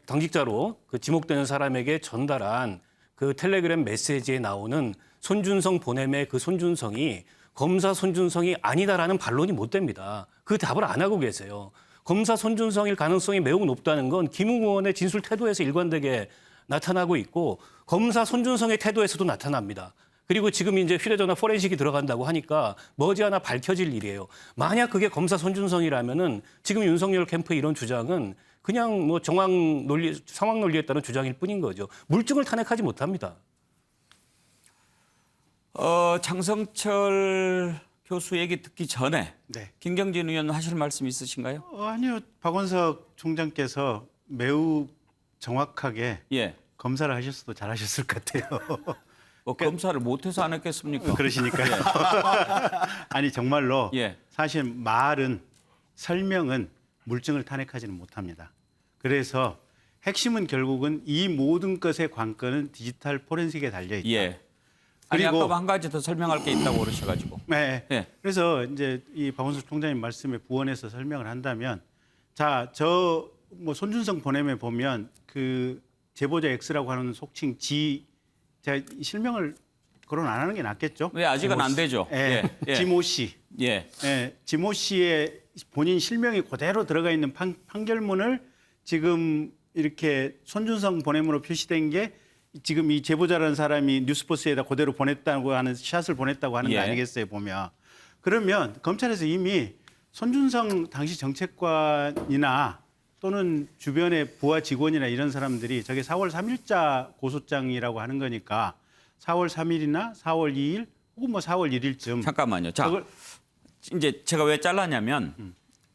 당직자로 그 지목되는 사람에게 전달한 그 텔레그램 메시지에 나오는 손준성 보냄의 그 손준성이 검사 손준성이 아니다라는 반론이 못 됩니다. 그 답을 안 하고 계세요. 검사 손준성일 가능성이 매우 높다는 건 김웅 의원의 진술 태도에서 일관되게 나타나고 있고 검사 손준성의 태도에서도 나타납니다. 그리고 지금 이제 휴대전화 포렌식이 들어간다고 하니까 머지않아 밝혀질 일이에요. 만약 그게 검사 손준성이라면은 지금 윤석열 캠프의 이런 주장은 그냥 뭐 상황 논리에 따른 주장일 뿐인 거죠. 물증을 탄핵하지 못합니다. 장성철 교수 얘기 듣기 전에 네. 김경진 의원 하실 말씀 있으신가요? 아니요. 박원석 총장께서 매우 정확하게 예. 검사를 하셨어도 잘하셨을 것 같아요. 검사를 못해서 안 했겠습니까? 그러시니까요. 아니 정말로 예. 사실 설명은 물증을 탄핵하지는 못합니다. 그래서 핵심은 결국은 이 모든 것의 관건은 디지털 포렌식에 달려 있다. 예. 아니 그리고 아까 한 가지 더 설명할 게 있다고 그러셔가지고. 네. 예. 그래서 이제 이 박원석 총장님 말씀에 부원해서 설명을 한다면, 뭐 손준성 보냄에 보면 그 제보자 X라고 하는 속칭 제가 실명을 거론 안 하는 게 낫겠죠? 왜 아직은 안 되죠? 예. 예. 지모 씨. 예. 예. 지모 씨의 본인 실명이 그대로 들어가 있는 판결문을 지금 이렇게 손준성 보냄으로 표시된 게 지금 이 제보자라는 사람이 뉴스포스에다 그대로 보냈다고 하는 샷을 보냈다고 하는 거 예. 아니겠어요, 보면. 그러면 검찰에서 이미 손준성 당시 정책관이나 또는 주변의 부하 직원이나 이런 사람들이 저게 4월 3일자 고소장이라고 하는 거니까 4월 3일이나 4월 2일 혹은 뭐 4월 1일쯤. 잠깐만요. 자, 이제 제가 왜 잘랐냐면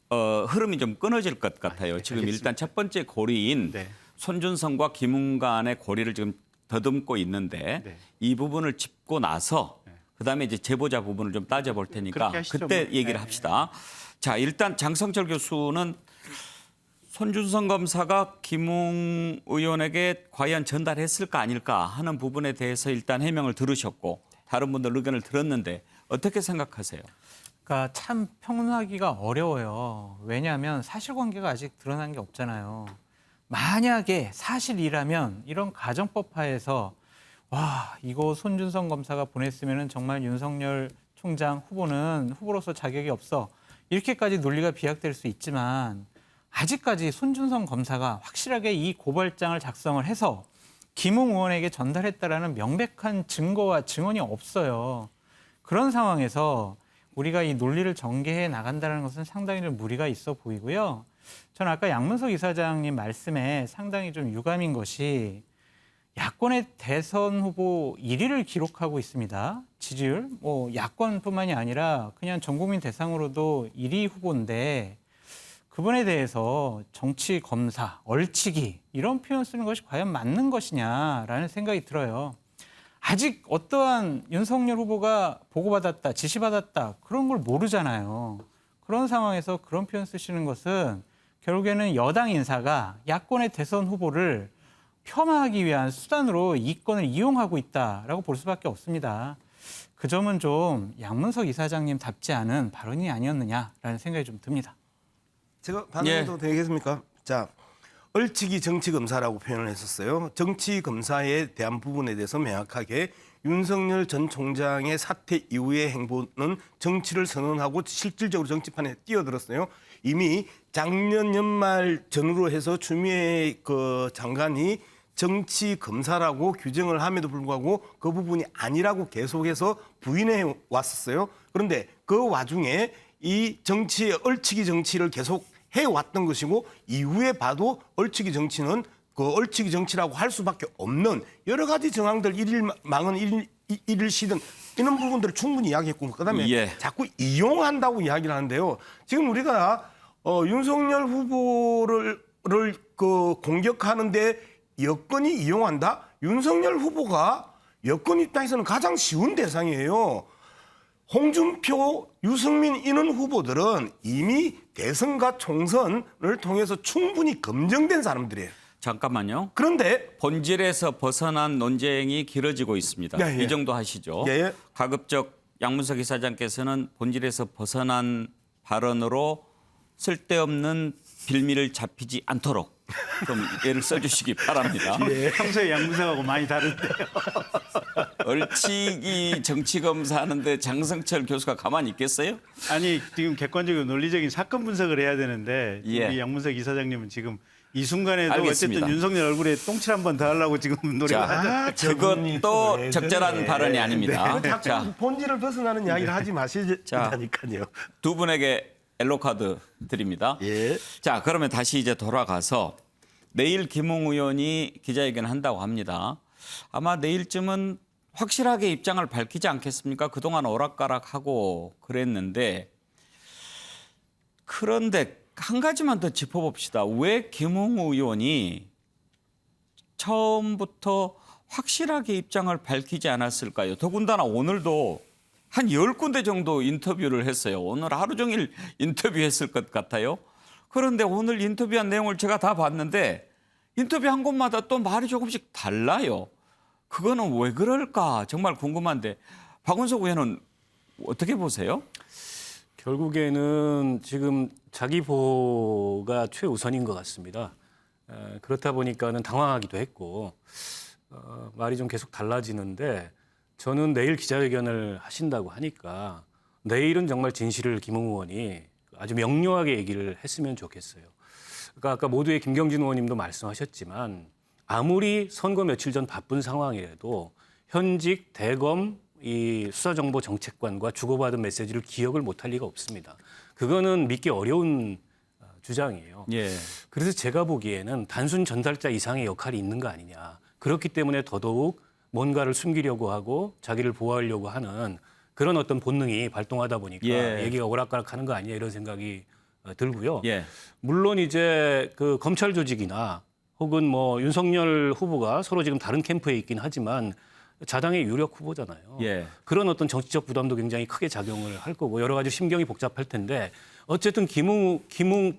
흐름이 좀 끊어질 것 같아요. 지금 알겠습니다. 일단 첫 번째 고리인 네. 손준성과 김웅 간의 고리를 지금 더듬고 있는데 네. 이 부분을 짚고 나서 그다음에 이제 제보자 부분을 좀 따져볼 테니까 그렇게 하시죠, 그때 뭐. 얘기를 네. 합시다. 자, 일단 장성철 교수는 손준성 검사가 김웅 의원에게 과연 전달했을까 아닐까 하는 부분에 대해서 일단 해명을 들으셨고 다른 분들 의견을 들었는데 어떻게 생각하세요? 그러니까 참 평론하기가 어려워요. 왜냐하면 사실관계가 아직 드러난 게 없잖아요. 만약에 사실이라면 이런 가정법하에서 와 이거 손준성 검사가 보냈으면 정말 윤석열 총장 후보는 후보로서 자격이 없어 이렇게까지 논리가 비약될 수 있지만 아직까지 손준성 검사가 확실하게 이 고발장을 작성을 해서 김웅 의원에게 전달했다라는 명백한 증거와 증언이 없어요. 그런 상황에서 우리가 이 논리를 전개해 나간다는 것은 상당히 좀 무리가 있어 보이고요. 저는 아까 양문석 이사장님 말씀에 상당히 좀 유감인 것이 야권의 대선 후보 1위를 기록하고 있습니다. 지지율, 야권뿐만이 아니라 그냥 전 국민 대상으로도 1위 후보인데 그분에 대해서 정치 검사, 얼치기 이런 표현 쓰는 것이 과연 맞는 것이냐라는 생각이 들어요. 아직 어떠한 윤석열 후보가 보고받았다, 지시받았다 그런 걸 모르잖아요. 그런 상황에서 그런 표현 쓰시는 것은 결국에는 여당 인사가 야권의 대선 후보를 폄하하기 위한 수단으로 이권을 이용하고 있다라고 볼 수밖에 없습니다. 그 점은 좀 양문석 이사장님답지 않은 발언이 아니었느냐라는 생각이 좀 듭니다. 제가 반응해도 되겠습니까? 자, 얼치기 정치검사라고 표현을 했었어요. 정치검사에 대한 부분에 대해서 명확하게 윤석열 전 총장의 사퇴 이후의 행보는 정치를 선언하고 실질적으로 정치판에 뛰어들었어요. 이미 작년 연말 전후로 해서 추미애 장관이 정치검사라고 규정을 함에도 불구하고 그 부분이 아니라고 계속해서 부인해 왔었어요. 그런데 그 와중에 이 정치의 얼치기 정치를 계속 해왔던 것이고 이후에 봐도 얼치기 정치는 그 얼치기 정치라고 할 수밖에 없는 여러 가지 정황들 일일망은 일일시든 이런 부분들을 충분히 이야기했고 그다음에 자꾸 이용한다고 이야기를 하는데요. 지금 우리가 윤석열 후보를 공격하는데 여권이 이용한다? 윤석열 후보가 여권 입장에서는 가장 쉬운 대상이에요. 홍준표, 유승민 이런 후보들은 이미 대선과 총선을 통해서 충분히 검증된 사람들이에요. 잠깐만요. 그런데 본질에서 벗어난 논쟁이 길어지고 있습니다. 예, 예. 이 정도 하시죠. 예, 예. 가급적 양문석 이사장께서는 본질에서 벗어난 발언으로 쓸데없는 빌미를 잡히지 않도록 좀 예를 써주시기 바랍니다. 평소에 양문석하고 많이 다른데요. 얼치기 정치검사 하는데 장성철 교수가 가만히 있겠어요? 아니 지금 객관적이고 논리적인 사건 분석을 해야 되는데 우리 양문석 이사장님은 지금 이 순간에도 알겠습니다. 어쨌든 윤석열 얼굴에 똥칠 한 번 더 하려고 지금 노력을 하잖아요. 그것도 적절한 발언이 아닙니다. 자꾸 자, 본질을 벗어나는 이야기를 하지 마시자니까요. 두 분에게 엘로카드 드립니다. 예. 자, 그러면 다시 이제 돌아가서 내일 김웅 의원이 기자회견을 한다고 합니다. 아마 내일쯤은 확실하게 입장을 밝히지 않겠습니까? 그동안 오락가락하고 그랬는데 그런데 한 가지만 더 짚어봅시다. 왜 김웅 의원이 처음부터 확실하게 입장을 밝히지 않았을까요? 더군다나 오늘도 한 10군데 정도 인터뷰를 했어요. 오늘 하루 종일 인터뷰했을 것 같아요. 그런데 오늘 인터뷰한 내용을 제가 다 봤는데 인터뷰한 곳마다 또 말이 조금씩 달라요. 그거는 왜 그럴까 정말 궁금한데 박원석 의원은 어떻게 보세요? 결국에는 지금 자기 보호가 최우선인 것 같습니다. 그렇다 보니까는 당황하기도 했고 말이 좀 계속 달라지는데 저는 내일 기자회견을 하신다고 하니까 내일은 정말 진실을 김웅 의원이 아주 명료하게 얘기를 했으면 좋겠어요. 그러니까 아까 모두의 김경진 의원님도 말씀하셨지만 아무리 선거 며칠 전 바쁜 상황이라도 현직 대검 이 수사정보정책관과 주고받은 메시지를 기억을 못할 리가 없습니다. 그거는 믿기 어려운 주장이에요. 예. 그래서 제가 보기에는 단순 전달자 이상의 역할이 있는 거 아니냐. 그렇기 때문에 더더욱 뭔가를 숨기려고 하고 자기를 보호하려고 하는 그런 어떤 본능이 발동하다 보니까 얘기가 오락가락하는 거 아니냐 이런 생각이 들고요. 예. 물론 이제 그 검찰 조직이나 혹은 뭐 윤석열 후보가 서로 지금 다른 캠프에 있긴 하지만 자당의 유력 후보잖아요. 예. 그런 어떤 정치적 부담도 굉장히 크게 작용을 할 거고 여러 가지 심경이 복잡할 텐데 어쨌든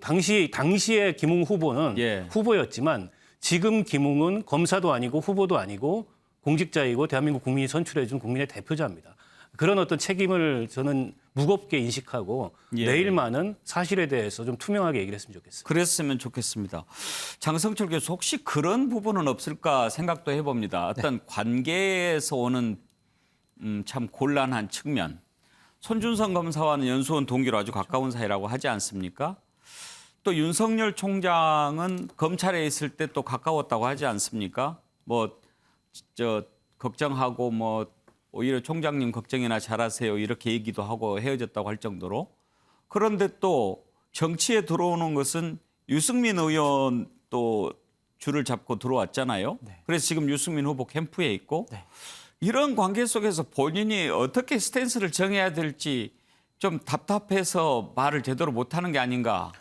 당시의 김웅 후보는 예. 후보였지만 지금 김웅은 검사도 아니고 후보도 아니고 공직자이고 대한민국 국민이 선출해 준 국민의 대표자입니다. 그런 어떤 책임을 저는 무겁게 인식하고 예. 내일만은 사실에 대해서 좀 투명하게 얘기를 했으면 좋겠어요. 그랬으면 좋겠습니다. 장성철 교수 혹시 그런 부분은 없을까 생각도 해봅니다. 어떤 관계에서 오는 참 곤란한 측면. 손준성 검사와는 연수원 동기로 아주 가까운 사이라고 하지 않습니까? 또 윤석열 총장은 검찰에 있을 때 또 가까웠다고 하지 않습니까? 걱정하고 오히려 총장님 걱정이나 잘하세요 이렇게 얘기도 하고 헤어졌다고 할 정도로. 그런데 또 정치에 들어오는 것은 유승민 의원 또 줄을 잡고 들어왔잖아요. 네. 그래서 지금 유승민 후보 캠프에 있고 네. 이런 관계 속에서 본인이 어떻게 스탠스를 정해야 될지 좀 답답해서 말을 제대로 못하는 게 아닌가.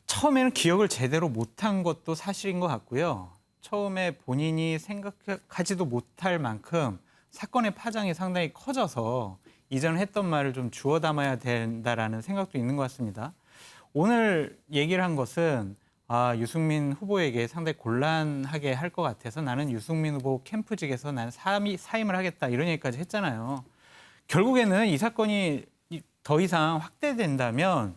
처음에는 기억을 제대로 못한 것도 사실인 것 같고요. 처음에 본인이 생각하지도 못할 만큼 사건의 파장이 상당히 커져서 이전 했던 말을 좀 주워 담아야 된다라는 생각도 있는 것 같습니다. 오늘 얘기를 한 것은 유승민 후보에게 상당히 곤란하게 할 것 같아서 나는 유승민 후보 캠프직에서 나는 사임을 하겠다 이런 얘기까지 했잖아요. 결국에는 이 사건이 더 이상 확대된다면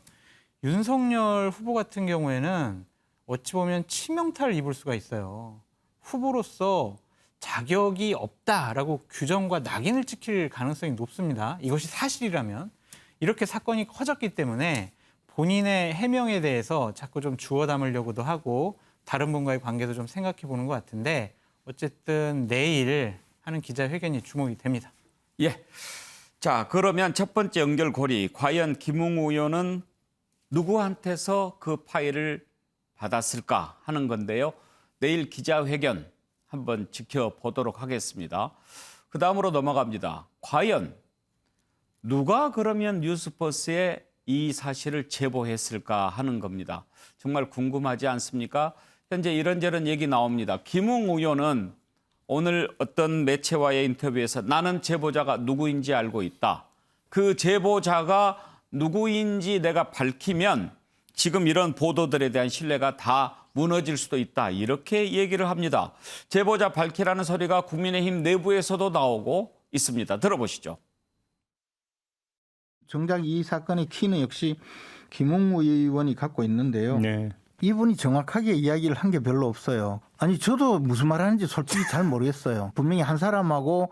윤석열 후보 같은 경우에는 어찌 보면 치명타를 입을 수가 있어요. 후보로서 자격이 없다라고 규정과 낙인을 찍힐 가능성이 높습니다. 이것이 사실이라면. 이렇게 사건이 커졌기 때문에 본인의 해명에 대해서 자꾸 좀 주워 담으려고도 하고 다른 분과의 관계도 좀 생각해 보는 것 같은데 어쨌든 내일 하는 기자회견이 주목이 됩니다. 예. 자, 그러면 첫 번째 연결고리. 과연 김웅 의원은 누구한테서 그 파일을 받았을까 하는 건데요. 내일 기자회견 한번 지켜보도록 하겠습니다. 그 다음으로 넘어갑니다. 과연 누가 그러면 뉴스버스에 이 사실을 제보했을까 하는 겁니다. 정말 궁금하지 않습니까? 현재 이런저런 얘기 나옵니다. 김웅 의원은 오늘 어떤 매체와의 인터뷰에서 나는 제보자가 누구인지 알고 있다. 그 제보자가 누구인지 내가 밝히면 지금 이런 보도들에 대한 신뢰가 다 무너질 수도 있다. 이렇게 얘기를 합니다. 제보자 밝히라는 소리가 국민의힘 내부에서도 나오고 있습니다. 들어보시죠. 정작 이 사건의 키는 역시 김웅 의원이 갖고 있는데요. 네. 이분이 정확하게 이야기를 한 게 별로 없어요. 아니 저도 무슨 말 하는지 솔직히 잘 모르겠어요. 분명히 한 사람하고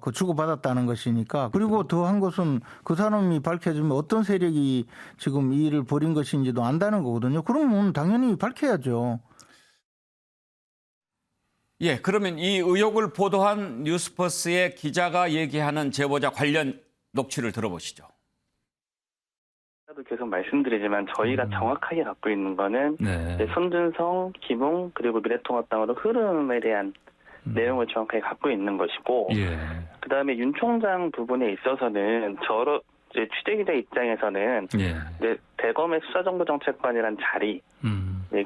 그 주고받았다는 것이니까. 그리고 더 한 것은 그 사람이 밝혀주면 어떤 세력이 지금 이 일을 벌인 것인지도 안다는 거거든요. 그러면 당연히 밝혀야죠. 예, 그러면 이 의혹을 보도한 뉴스버스의 기자가 얘기하는 제보자 관련 녹취를 들어보시죠. 계속 말씀드리지만 저희가 정확하게 갖고 있는 거는 이제 손준성, 김웅 그리고 미래통합당으로 흐름에 대한 내용을 정확하게 갖고 있는 것이고 그다음에 윤 총장 부분에 있어서는 이제 취재기자 입장에서는 이제 대검의 수사정보정책관이란 자리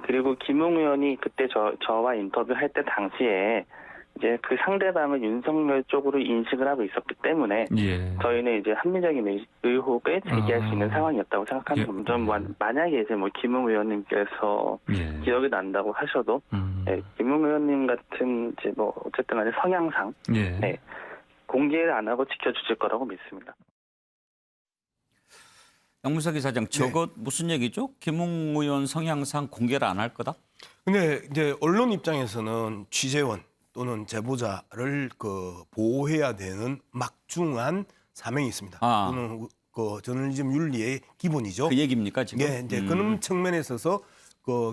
그리고 김웅 의원이 그때 저와 인터뷰할 때 당시에 이제 그 상대방은 윤석열 쪽으로 인식을 하고 있었기 때문에 저희는 이제 합리적인 의혹을 제기할 수 있는 상황이었다고 생각합니다. 만약에 이제 김웅 의원님께서 기억이 난다고 하셔도 김웅 의원님 같은 이제 어쨌든 간에 성향상 공개를 안 하고 지켜주실 거라고 믿습니다. 양문석 이사장, 저거 무슨 얘기죠? 김웅 의원 성향상 공개를 안 할 거다? 근데 이제 언론 입장에서는 취재원 또는 제보자를 보호해야 되는 막중한 사명이 있습니다. 또는 저널리즘 윤리의 기본이죠. 그 얘기입니까 지금? 예, 이제 그런 측면에 있어서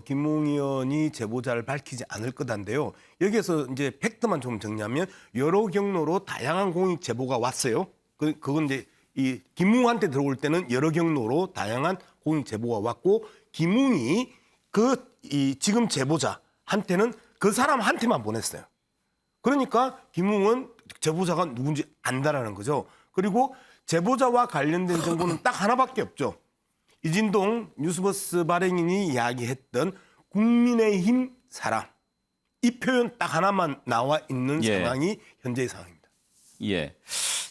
김웅 의원이 제보자를 밝히지 않을 거다인데요. 여기에서 이제 팩트만 좀 정리하면 여러 경로로 다양한 공익 제보가 왔어요. 그건 이제 이 김웅한테 들어올 때는 여러 경로로 다양한 공익 제보가 왔고 김웅이 이 지금 제보자한테는 그 사람한테만 보냈어요. 그러니까 김웅은 제보자가 누군지 안다라는 거죠. 그리고 제보자와 관련된 정보는 딱 하나밖에 없죠. 이진동 뉴스버스 발행인이 이야기했던 국민의힘 사람, 이 표현 딱 하나만 나와 있는 예. 상황이 현재의 상황입니다. 예.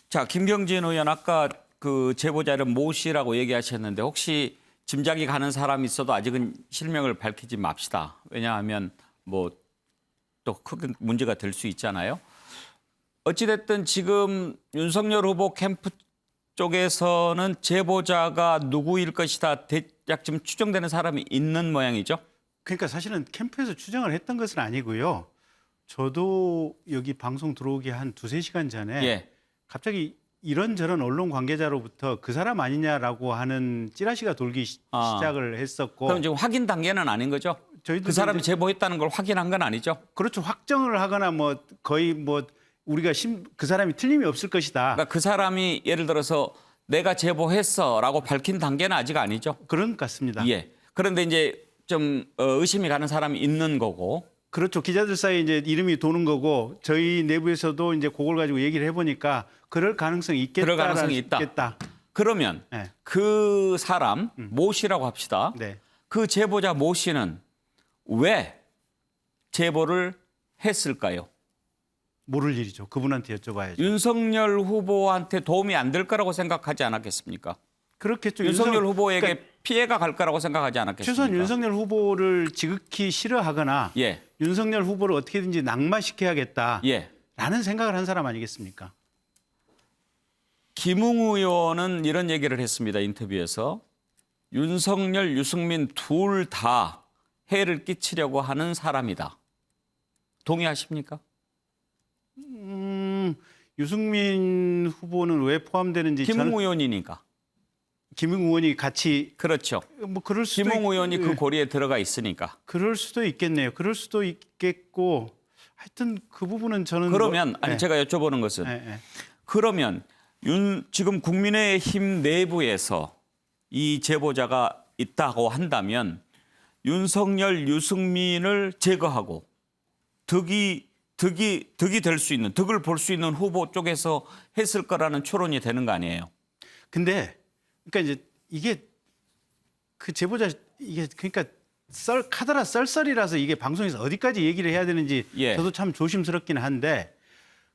자, 김경진 의원 아까 그 제보자를 모 씨라고 얘기하셨는데 혹시 짐작이 가는 사람이 있어도 아직은 실명을 밝히지 맙시다. 왜냐하면 뭐 또 큰 문제가 될 수 있잖아요. 어찌됐든 지금 윤석열 후보 캠프 쪽에서는 제보자가 누구일 것이다. 대략 지금 추정되는 사람이 있는 모양이죠. 그러니까 사실은 캠프에서 추정을 했던 것은 아니고요. 저도 여기 방송 들어오기 한 2-3시간 전에 예. 갑자기 이런저런 언론 관계자로부터 그 사람 아니냐라고 하는 찌라시가 돌기 시작을 했었고. 그럼 지금 확인 단계는 아닌 거죠? 저희도 그 사람이 이제 제보했다는 걸 확인한 건 아니죠? 그렇죠. 확정을 하거나 뭐 거의 뭐 우리가 그 사람이 틀림이 없을 것이다. 그러니까 그 사람이 예를 들어서 내가 제보했어라고 밝힌 단계는 아직 아니죠? 그런 것 같습니다. 예. 그런데 이제 좀 의심이 가는 사람이 있는 거고. 그렇죠. 기자들 사이에 이제 이름이 도는 거고 저희 내부에서도 이제 그걸 가지고 얘기를 해보니까 그럴 가능성이 있겠다. 그럴 가능성이 있다. 그러면 네. 그 사람 모 씨라고 합시다. 네. 그 제보자 모 씨는 왜 제보를 했을까요? 모를 일이죠. 그분한테 여쭤봐야죠. 윤석열 후보한테 도움이 안 될 거라고 생각하지 않았겠습니까? 그렇겠죠. 윤석열 후보에게 그러니까 피해가 갈 거라고 생각하지 않았겠습니까? 최소한 윤석열 후보를 지극히 싫어하거나 예. 윤석열 후보를 어떻게든지 낙마시켜야겠다라는 예. 생각을 한 사람 아니겠습니까? 김웅 의원은 이런 얘기를 했습니다. 인터뷰에서. 윤석열, 유승민 둘 다 해를 끼치려고 하는 사람이다. 동의하십니까? 유승민 후보는 왜 포함되는지 김웅 저는 의원이니까. 김웅 의원이 같이 그렇죠. 뭐 그럴 수도 김웅 의원이 그 고리에 들어가 있으니까. 그럴 수도 있겠네요. 그럴 수도 있겠고 하여튼 그 부분은 저는 그러면 뭐, 아니 네. 제가 여쭤보는 것은 네. 그러면 지금 국민의힘 내부에서 이 제보자가 있다고 한다면 윤석열, 유승민을 제거하고 득이 될 수 있는, 득을 볼 수 있는 후보 쪽에서 했을 거라는 추론이 되는 거 아니에요? 근데 그러니까 이제 이게 그 제보자 이게 그러니까 카더라 썰썰이라서 이게 방송에서 어디까지 얘기를 해야 되는지 예. 저도 참 조심스럽긴 한데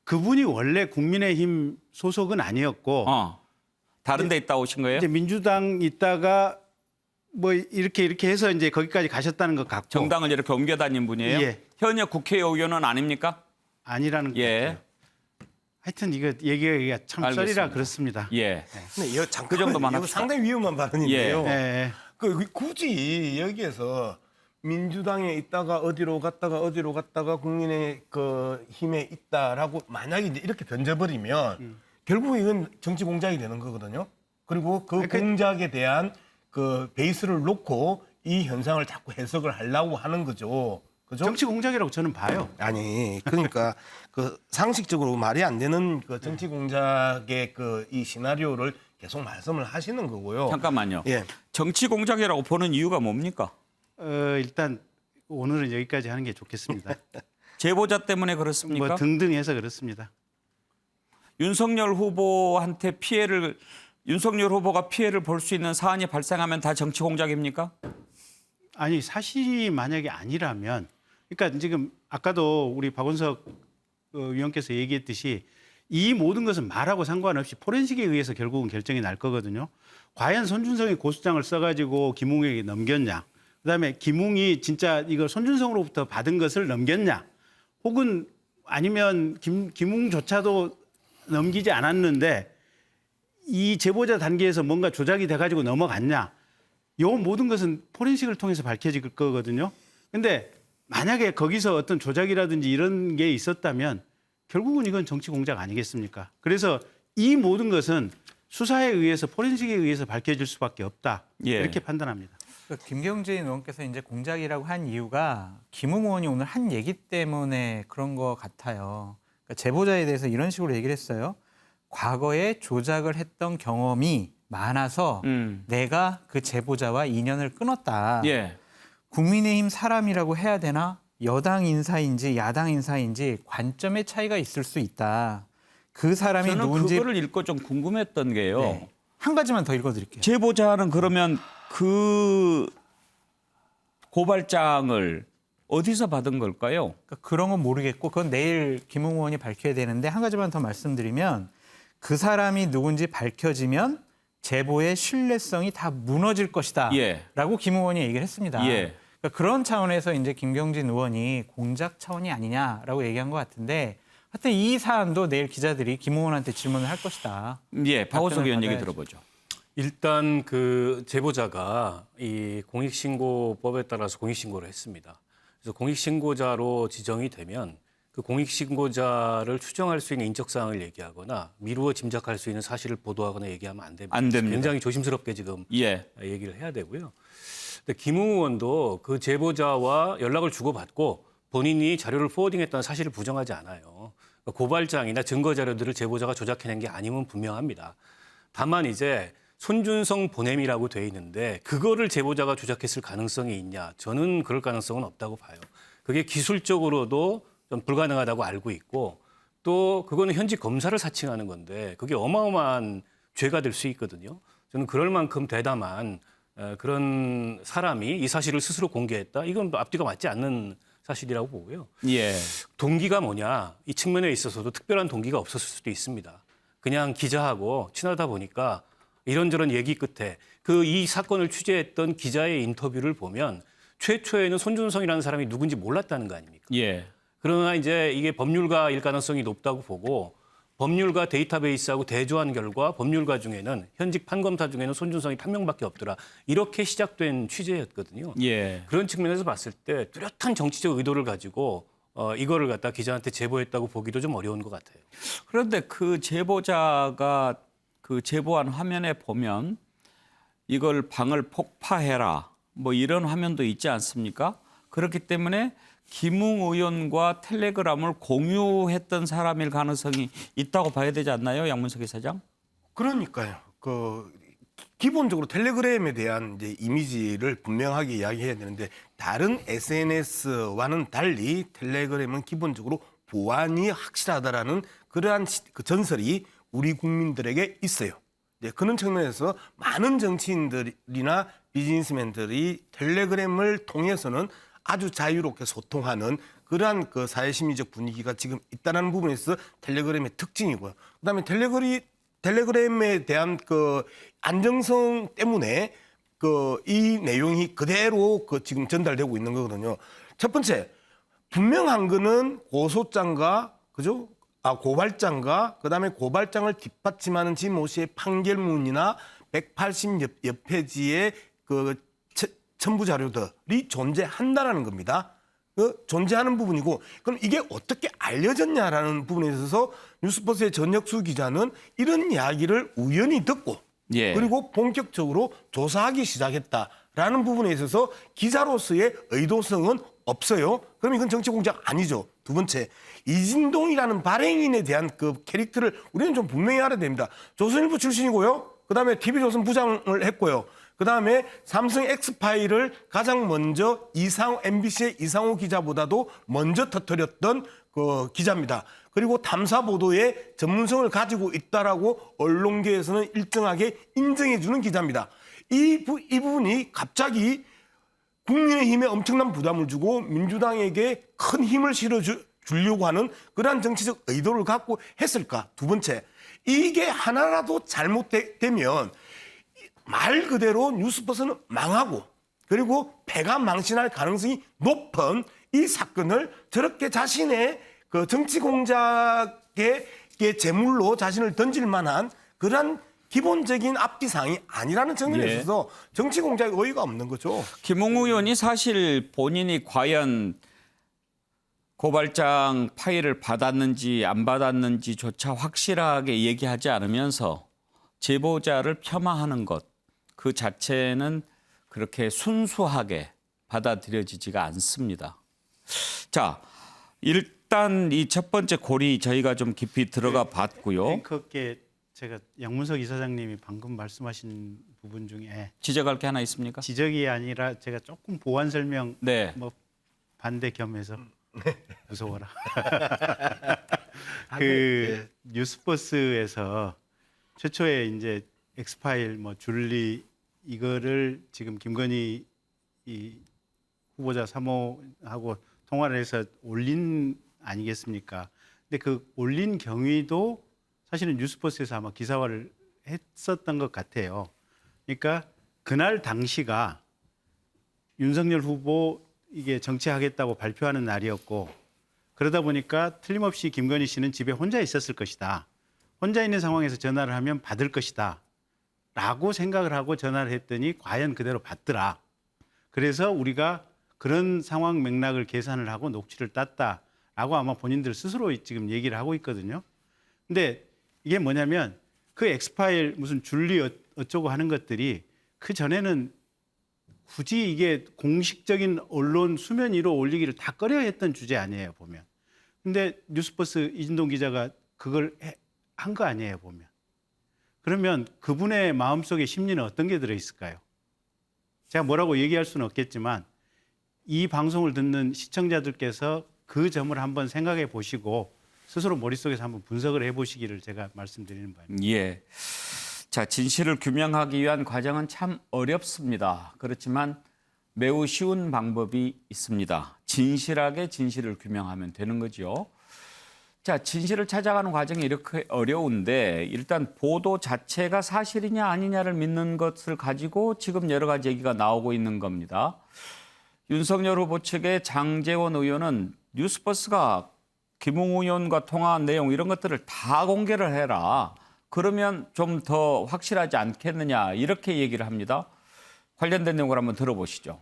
그분이 원래 국민의힘 소속은 아니었고 다른 데 있다 오신 거예요? 이제 민주당 있다가 뭐 이렇게 해서 이제 거기까지 가셨다는 것 같고 정당을 이렇게 옮겨 다닌 분이에요? 예. 현역 국회의원은 아닙니까? 아니라는 것 예. 같아요. 하여튼 이거 얘기가 참 알겠습니다. 썰이라 그렇습니다. 예. 근데 이거 그 정도만 이거 합시다. 상당히 위험한 발언인데요. 예. 굳이 여기에서 민주당에 있다가 어디로 갔다가 국민의 그 힘에 있다라고 만약에 이제 이렇게 던져버리면 결국 이건 정치 공작이 되는 거거든요. 그리고 그 공작에 대한 그 베이스를 놓고 이 현상을 자꾸 해석을 하려고 하는 거죠. 그죠? 정치 공작이라고 저는 봐요. 아니 그러니까 그 상식적으로 말이 안 되는 그 정치 공작의 그 이 시나리오를 계속 말씀을 하시는 거고요. 잠깐만요. 예. 정치 공작이라고 보는 이유가 뭡니까? 일단 오늘은 여기까지 하는 게 좋겠습니다. 제보자 때문에 그렇습니까? 뭐 등등 해서 그렇습니다. 윤석열 후보가 피해를 볼 수 있는 사안이 발생하면 다 정치 공작입니까? 아니 사실이 만약에 아니라면 그러니까 지금 아까도 우리 박원석 위원께서 얘기했듯이 이 모든 것은 말하고 상관없이 포렌식에 의해서 결국은 결정이 날 거거든요. 과연 손준성이 고소장을 써가지고 김웅에게 넘겼냐. 그다음에 김웅이 진짜 이걸 손준성으로부터 받은 것을 넘겼냐. 혹은 아니면 김웅조차도 넘기지 않았는데 이 제보자 단계에서 뭔가 조작이 돼가지고 넘어갔냐. 이 모든 것은 포렌식을 통해서 밝혀질 거거든요. 근데 만약에 거기서 어떤 조작이라든지 이런 게 있었다면 결국은 이건 정치 공작 아니겠습니까? 그래서 이 모든 것은 수사에 의해서 포렌식에 의해서 밝혀질 수밖에 없다. 예. 이렇게 판단합니다. 김경진 의원께서 이제 공작이라고 한 이유가 김웅 의원이 오늘 한 얘기 때문에 그런 것 같아요. 그러니까 제보자에 대해서 이런 식으로 얘기를 했어요. 과거에 조작을 했던 경험이 많아서 내가 그 제보자와 인연을 끊었다. 예. 국민의힘 사람이라고 해야 되나? 여당 인사인지 야당 인사인지 관점의 차이가 있을 수 있다. 그 사람이 저는 누군지 그거를 읽고 좀 궁금했던 게요. 네. 한 가지만 더 읽어드릴게요. 제보자는 그러면 그 고발장을 어디서 받은 걸까요? 그러니까 그런 건 모르겠고 그건 내일 김웅 의원이 밝혀야 되는데 한 가지만 더 말씀드리면 그 사람이 누군지 밝혀지면 제보의 신뢰성이 다 무너질 것이다 예. 라고 김웅 의원이 얘기를 했습니다. 예. 그러니까 그런 차원에서 이제 김경진 의원이 공작 차원이 아니냐라고 얘기한 것 같은데 하여튼 이 사안도 내일 기자들이 김웅 의원한테 질문을 할 것이다. 예, 박원석 의원 얘기 받아야죠. 들어보죠. 일단 그 제보자가 이 공익신고법에 따라서 공익신고를 했습니다. 그래서 공익신고자로 지정이 되면 그 공익신고자를 추정할 수 있는 인적사항을 얘기하거나 미루어 짐작할 수 있는 사실을 보도하거나 얘기하면 안 됩니다. 안 됩니다. 굉장히 조심스럽게 지금 예. 얘기를 해야 되고요. 근데 김웅 의원도 그 제보자와 연락을 주고받고 본인이 자료를 포워딩했다는 사실을 부정하지 않아요. 그러니까 고발장이나 증거 자료들을 제보자가 조작해낸 게 아니면 분명합니다. 다만 이제 손준성 보냄이라고 돼 있는데 그거를 제보자가 조작했을 가능성이 있냐? 저는 그럴 가능성은 없다고 봐요. 그게 기술적으로도 좀 불가능하다고 알고 있고 또 그거는 현직 검사를 사칭하는 건데 그게 어마어마한 죄가 될 수 있거든요. 저는 그럴 만큼 대담한 그런 사람이 이 사실을 스스로 공개했다. 이건 앞뒤가 맞지 않는 사실이라고 보고요. 예. 동기가 뭐냐? 이 측면에 있어서도 특별한 동기가 없었을 수도 있습니다. 그냥 기자하고 친하다 보니까 이런저런 얘기 끝에 그 이 사건을 취재했던 기자의 인터뷰를 보면 최초에는 손준성이라는 사람이 누군지 몰랐다는 거 아닙니까? 예. 그러나 이제 이게 법률가일 가능성이 높다고 보고 법률가 데이터베이스하고 대조한 결과 법률가 중에는 현직 판검사 중에는 손준성이 한 명밖에 없더라. 이렇게 시작된 취재였거든요. 예. 그런 측면에서 봤을 때 뚜렷한 정치적 의도를 가지고 이거를 갖다 기자한테 제보했다고 보기도 좀 어려운 것 같아요. 그런데 그 제보자가 그 제보한 화면에 보면 이걸 방을 폭파해라 뭐 이런 화면도 있지 않습니까? 그렇기 때문에 김웅 의원과 텔레그램을 공유했던 사람일 가능성이 있다고 봐야 되지 않나요, 양문석 이사장? 그러니까요. 그 기본적으로 텔레그램에 대한 이제 이미지를 분명하게 이야기해야 되는데 다른 SNS와는 달리 텔레그램은 기본적으로 보안이 확실하다라는 그러한 그 전설이 우리 국민들에게 있어요. 네, 그런 측면에서 많은 정치인들이나 비즈니스맨들이 텔레그램을 통해서는 아주 자유롭게 소통하는 그러한 그 사회심리적 분위기가 지금 있다는 부분에서 텔레그램의 특징이고요. 그다음에 텔레그램에 대한 그 안정성 때문에 그 이 내용이 그대로 그 지금 전달되고 있는 거거든요. 첫 번째, 분명한 거는 고소장과 그죠? 고발장과 그다음에 고발장을 뒷받침하는 지모 씨의 판결문이나 180여 페이지의 그 첨부 자료들이 존재한다라는 겁니다. 존재하는 부분이고 그럼 이게 어떻게 알려졌냐라는 부분에 있어서 뉴스버스의 전혁수 기자는 이런 이야기를 우연히 듣고 예. 그리고 본격적으로 조사하기 시작했다라는 부분에 있어서 기자로서의 의도성은 없어요. 그럼 이건 정치 공작 아니죠. 두 번째, 이진동이라는 발행인에 대한 그 캐릭터를 우리는 좀 분명히 알아야 됩니다. 조선일보 출신이고요. 그다음에 TV조선 부장을 했고요. 그다음에 삼성 엑스파일을 가장 먼저 MBC의 이상호 기자보다도 먼저 터뜨렸던 그 기자입니다. 그리고 탐사 보도에 전문성을 가지고 있다라고 언론계에서는 일정하게 인정해주는 기자입니다. 이 부분이 갑자기 국민의힘에 엄청난 부담을 주고 민주당에게 큰 힘을 실어주려고 하는 그러한 정치적 의도를 갖고 했을까? 두 번째, 이게 하나라도 잘못되면 말 그대로 뉴스버스는 망하고 그리고 패가 망신할 가능성이 높은 이 사건을 저렇게 자신의 그 정치 공작의 제물로 자신을 던질 만한 그런 기본적인 앞뒤상이 아니라는 측면에 예. 있어서 정치 공작의 의의가 없는 거죠. 김웅 의원이 사실 본인이 과연 고발장 파일을 받았는지 안 받았는지조차 확실하게 얘기하지 않으면서 제보자를 폄하하는 것 그 자체는 그렇게 순수하게 받아들여지지가 않습니다. 자, 일단 이 첫 번째 고리 저희가 좀 깊이 들어가 봤고요. 앵커께 제가 양문석 이사장님이 방금 말씀하신 부분 중에 지적할 게 하나 있습니까? 지적이 아니라 제가 조금 보완 설명 네. 뭐 반대 겸해서 무서워라. 그 뉴스버스에서 최초에 이제 엑스파일 뭐 줄리 이거를 지금 김건희 이 후보자 3호하고 통화를 해서 올린 아니겠습니까? 근데 그 올린 경위도 사실은 뉴스버스에서 아마 기사화를 했었던 것 같아요. 그러니까 그날 당시가 윤석열 후보 이게 정치하겠다고 발표하는 날이었고 그러다 보니까 틀림없이 김건희 씨는 집에 혼자 있었을 것이다. 혼자 있는 상황에서 전화를 하면 받을 것이다. 라고 생각을 하고 전화를 했더니 과연 그대로 받더라. 그래서 우리가 그런 상황 맥락을 계산을 하고 녹취를 땄다라고 아마 본인들 스스로 지금 얘기를 하고 있거든요. 근데 이게 뭐냐면 그 엑스파일 무슨 줄리 어쩌고 하는 것들이 그 전에는 굳이 이게 공식적인 언론 수면 위로 올리기를 다 꺼려했던 주제 아니에요, 보면. 근데 뉴스버스 이진동 기자가 그걸 한 거 아니에요, 보면. 그러면 그분의 마음속에 심리는 어떤 게 들어있을까요? 제가 뭐라고 얘기할 수는 없겠지만 이 방송을 듣는 시청자들께서 그 점을 한번 생각해 보시고 스스로 머릿속에서 한번 분석을 해보시기를 제가 말씀드리는 바입니다. 예. 자, 진실을 규명하기 위한 과정은 참 어렵습니다. 그렇지만 매우 쉬운 방법이 있습니다. 진실하게 진실을 규명하면 되는 거죠. 자, 진실을 찾아가는 과정이 이렇게 어려운데 일단 보도 자체가 사실이냐 아니냐를 믿는 것을 가지고 지금 여러 가지 얘기가 나오고 있는 겁니다. 윤석열 후보 측의 장제원 의원은 뉴스버스가 김웅 의원과 통화한 내용 이런 것들을 다 공개를 해라. 그러면 좀 더 확실하지 않겠느냐 이렇게 얘기를 합니다. 관련된 내용을 한번 들어보시죠.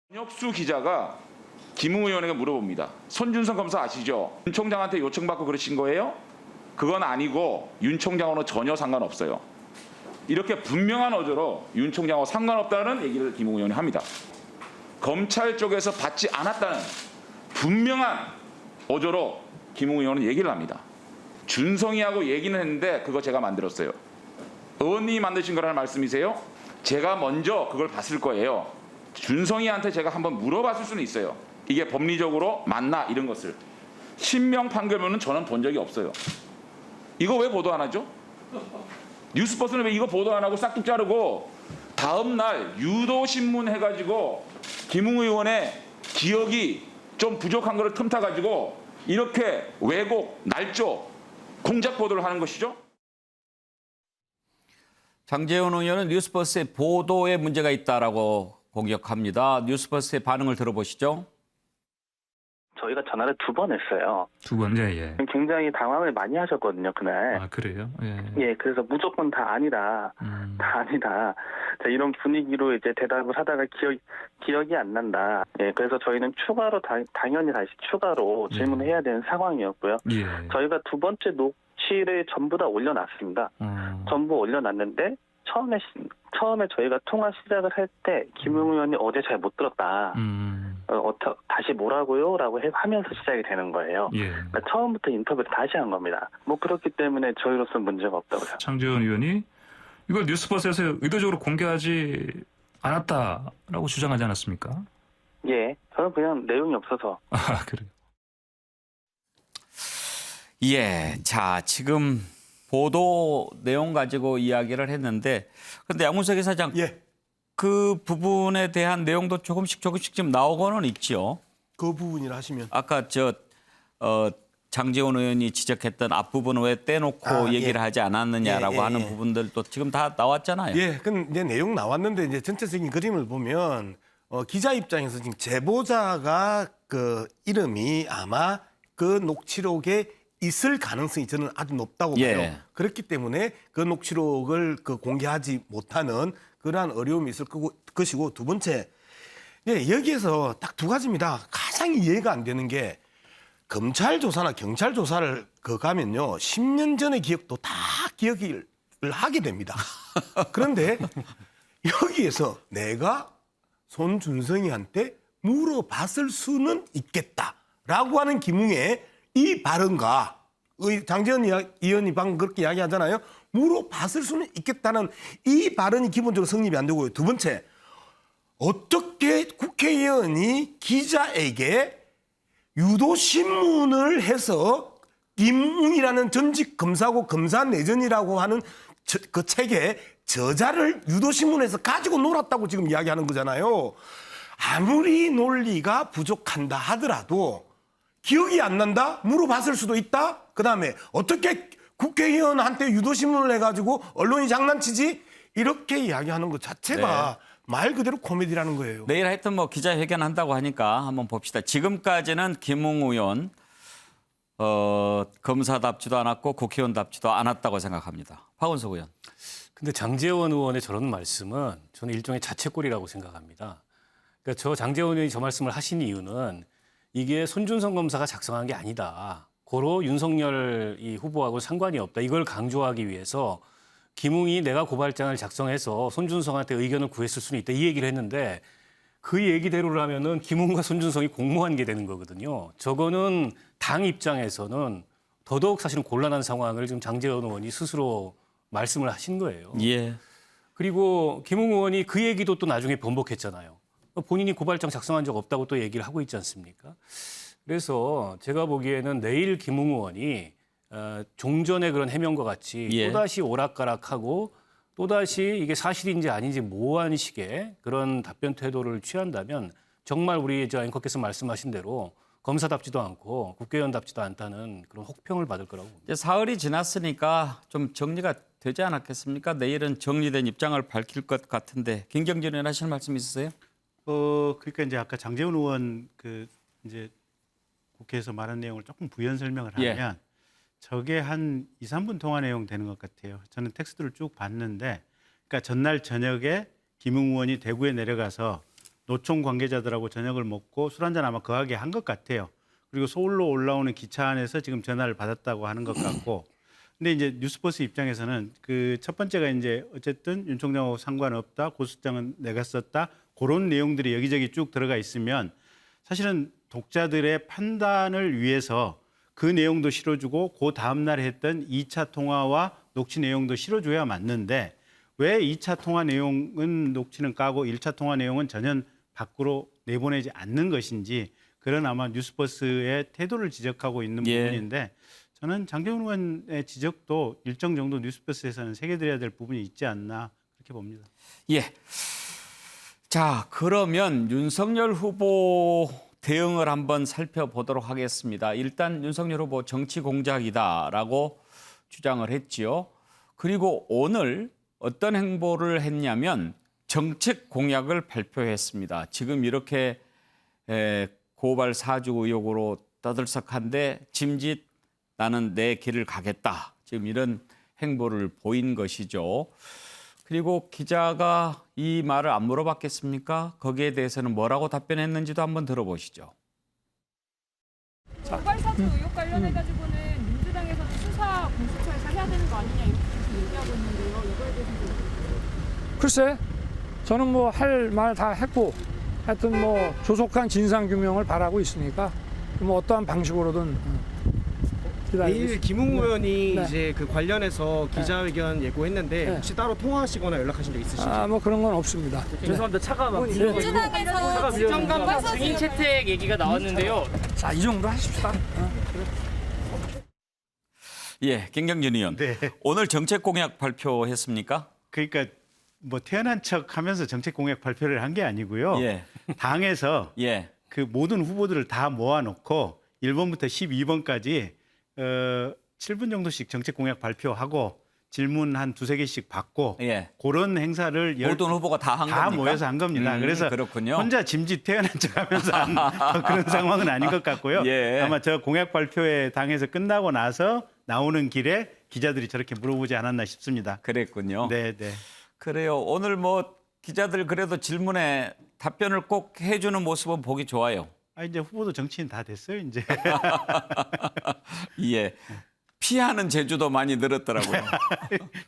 권혁수 기자가 김웅 의원에게 물어봅니다. 손준성 검사 아시죠? 윤 총장한테 요청받고 그러신 거예요? 그건 아니고 윤 총장하고는 전혀 상관없어요. 이렇게 분명한 어조로 윤 총장하고 상관없다는 얘기를 김웅 의원이 합니다. 검찰 쪽에서 받지 않았다는 분명한 어조로 김웅 의원은 얘기를 합니다. 준성이하고 얘기는 했는데 그거 제가 만들었어요. 의원님이 만드신 거라는 말씀이세요? 제가 먼저 그걸 봤을 거예요. 준성이한테 제가 한번 물어봤을 수는 있어요. 이게 법리적으로 맞나 이런 것을. 신명 판결문은 저는 본 적이 없어요. 이거 왜 보도 안 하죠? 뉴스버스는 왜 이거 보도 안 하고 싹둑 자르고 다음 날 유도신문 해가지고 김웅 의원의 기억이 좀 부족한 거를 틈타가지고 이렇게 왜곡, 날조, 공작 보도를 하는 것이죠? 장제원 의원은 뉴스버스의 보도에 문제가 있다라고 공격합니다. 뉴스버스의 반응을 들어보시죠. 저희가 전화를 2번 했어요. 2번, 예. 굉장히 당황을 많이 하셨거든요, 그날. 아, 그래요? 예. 예, 그래서 무조건 다 아니다. 다 아니다. 자, 이런 분위기로 이제 대답을 하다가 기억이 안 난다. 예, 그래서 저희는 추가로 당연히 다시 추가로 질문을 해야 되는 상황이었고요. 예. 저희가 2번째 녹취를 전부 다 올려놨습니다. 전부 올려놨는데 처음에 저희가 통화 시작을 할 때 김웅 의원이 어제 잘 못 들었다. 다시 뭐라고요? 라고 하면서 시작이 되는 거예요. 예. 그러니까 처음부터 인터뷰를 다시 한 겁니다. 뭐 그렇기 때문에 저희로서는 문제가 없다고 생각합니다. 장제원 의원이 이걸 뉴스버스에서 의도적으로 공개하지 않았다라고 주장하지 않았습니까? 예, 저는 그냥 내용이 없어서. 아, 그래요? 예, 자 지금 보도 내용 가지고 이야기를 했는데 근데 양문석 이사장 예. 그 부분에 대한 내용도 조금씩 지금 나오고는 있죠. 그 부분이라 하시면 아까 장제원 의원이 지적했던 앞부분을 왜 떼놓고 얘기를 하지 않았느냐라고 하는 부분들도 지금 다 나왔잖아요. 예, 근데 내용 나왔는데 이제 전체적인 그림을 보면 기자 입장에서 지금 제보자가 그 이름이 아마 그 녹취록에 있을 가능성이 저는 아주 높다고 봐요. 예. 그렇기 때문에 그 녹취록을 공개하지 못하는 그러한 어려움이 있을 것이고 두 번째, 여기에서 딱 2가지입니다. 가장 이해가 안 되는 게 검찰 조사나 경찰 조사를 가면요 10년 전의 기억도 다 기억을 하게 됩니다. 그런데 여기에서 내가 손준성이한테 물어봤을 수는 있겠다라고 하는 김웅의 이 발언과 장제원 의원이 방금 그렇게 이야기하잖아요. 물어봤을 수는 있겠다는 이 발언이 기본적으로 성립이 안 되고요. 두 번째, 어떻게 국회의원이 기자에게 유도신문을 해서 김웅이라는 전직 검사고 검사 내전이라고 하는 그 책에 저자를 유도신문에서 가지고 놀았다고 지금 이야기하는 거잖아요. 아무리 논리가 부족한다 하더라도 기억이 안 난다? 물어봤을 수도 있다? 그다음에 어떻게 국회의원한테 유도신문을 해가지고 언론이 장난치지? 이렇게 이야기하는 것 자체가 말 그대로 코미디라는 거예요. 내일 하여튼 뭐 기자회견 한다고 하니까 한번 봅시다. 지금까지는 김웅 의원 검사답지도 않았고 국회의원답지도 않았다고 생각합니다. 박원석 의원. 근데 장제원 의원의 저런 말씀은 저는 일종의 자책골이라고 생각합니다. 그러니까 저 장제원 의원이 저 말씀을 하신 이유는 이게 손준성 검사가 작성한 게 아니다. 고로 윤석열 이 후보하고 상관이 없다. 이걸 강조하기 위해서 김웅이 내가 고발장을 작성해서 손준성한테 의견을 구했을 수는 있다. 이 얘기를 했는데 그 얘기대로라면은 김웅과 손준성이 공모한 게 되는 거거든요. 저거는 당 입장에서는 더더욱 사실은 곤란한 상황을 지금 장제원 의원이 스스로 말씀을 하신 거예요. 예. 그리고 김웅 의원이 그 얘기도 또 나중에 번복했잖아요. 본인이 고발장 작성한 적 없다고 또 얘기를 하고 있지 않습니까? 그래서 제가 보기에는 내일 김웅 의원이 종전의 그런 해명과 같이 또다시 오락가락하고 또다시 이게 사실인지 아닌지 모호한 식의 그런 답변 태도를 취한다면 정말 우리 저 앵커께서 말씀하신 대로 검사답지도 않고 국회의원답지도 않다는 그런 혹평을 받을 거라고 봅니다. 이제 사흘이 지났으니까 좀 정리가 되지 않았겠습니까? 내일은 정리된 입장을 밝힐 것 같은데 김경진 의원 하실 말씀 있으세요? 그러니까 이제 아까 장제원 의원 이제 국회에서 말한 내용을 조금 부연 설명을 하면 저게 한 2, 3분 통화 내용 되는 것 같아요. 저는 텍스트를 쭉 봤는데 그러니까 전날 저녁에 김웅 의원이 대구에 내려가서 노총 관계자들하고 저녁을 먹고 술 한잔 아마 거하게 한 것 같아요. 그리고 서울로 올라오는 기차 안에서 지금 전화를 받았다고 하는 것 같고 근데 이제 뉴스버스 입장에서는 그 첫 번째가 이제 어쨌든 윤 총장하고 상관없다. 고소장은 내가 썼다. 그런 내용들이 여기저기 쭉 들어가 있으면 사실은 독자들의 판단을 위해서 그 내용도 실어주고 그 다음날 했던 2차 통화와 녹취 내용도 실어줘야 맞는데 왜 2차 통화 내용은 녹취는 까고 1차 통화 내용은 전혀 밖으로 내보내지 않는 것인지 그런 아마 뉴스버스의 태도를 지적하고 있는 부분인데 저는 장제원 의원의 지적도 일정 정도 뉴스버스에서는 새겨드려야 될 부분이 있지 않나 그렇게 봅니다. 예. 자, 그러면 윤석열 후보 대응을 한번 살펴보도록 하겠습니다. 일단 윤석열 후보 정치 공작이다라고 주장을 했지요. 그리고 오늘 어떤 행보를 했냐면 정책 공약을 발표했습니다. 지금 이렇게 고발 사주 의혹으로 떠들썩한데 짐짓 나는 내 길을 가겠다. 지금 이런 행보를 보인 것이죠. 그리고 기자가 이 말을 안 물어봤겠습니까? 거기에 대해서는 뭐라고 답변했는지도 한번 들어보시죠. 고발 사주 의혹 관련해가지고는 민주당에서는 수사 공수처에서 해야 되는 거 아니냐 이렇게 얘기하고 있는데요. 이거에 대해서 글쎄, 저는 뭐 할 말 다 했고 하여튼 뭐 조속한 진상 규명을 바라고 있으니까 뭐 어떠한 방식으로든 내일 김웅 의원이 이제 그 관련해서 기자회견 예고했는데 혹시 따로 통화하시거나 연락하신 적 있으신지? 뭐 그런 건 없습니다. 죄송합니다. 차가 막 민주당에서 국정감사 증인 채택 얘기가 나왔는데요. 자, 이 정도 하십시다. 예, 김경진 의원. 오늘 정책 공약 발표했습니까? 그러니까 뭐 태어난 척 하면서 정책 공약 발표를 한 게 아니고요. 당에서 그 모든 후보들을 다 모아놓고 1번부터 12번까지 7분 정도씩 정책 공약 발표하고 질문 한 2-3개씩 받고 그런 행사를 모든 후보가 다 한 겁니까? 다 모여서 한 겁니다. 그래서 그렇군요. 혼자 짐짓 태어난 척하면서 한 그런 상황은 아닌 것 같고요. 아마 저 공약 발표회 당에서 끝나고 나서 나오는 길에 기자들이 저렇게 물어보지 않았나 싶습니다. 그랬군요. 네. 그래요. 오늘 뭐 기자들 그래도 질문에 답변을 꼭 해주는 모습은 보기 좋아요. 이제 후보도 정치인 다 됐어요, 이제. 예. 피하는 제주도 많이 늘었더라고요.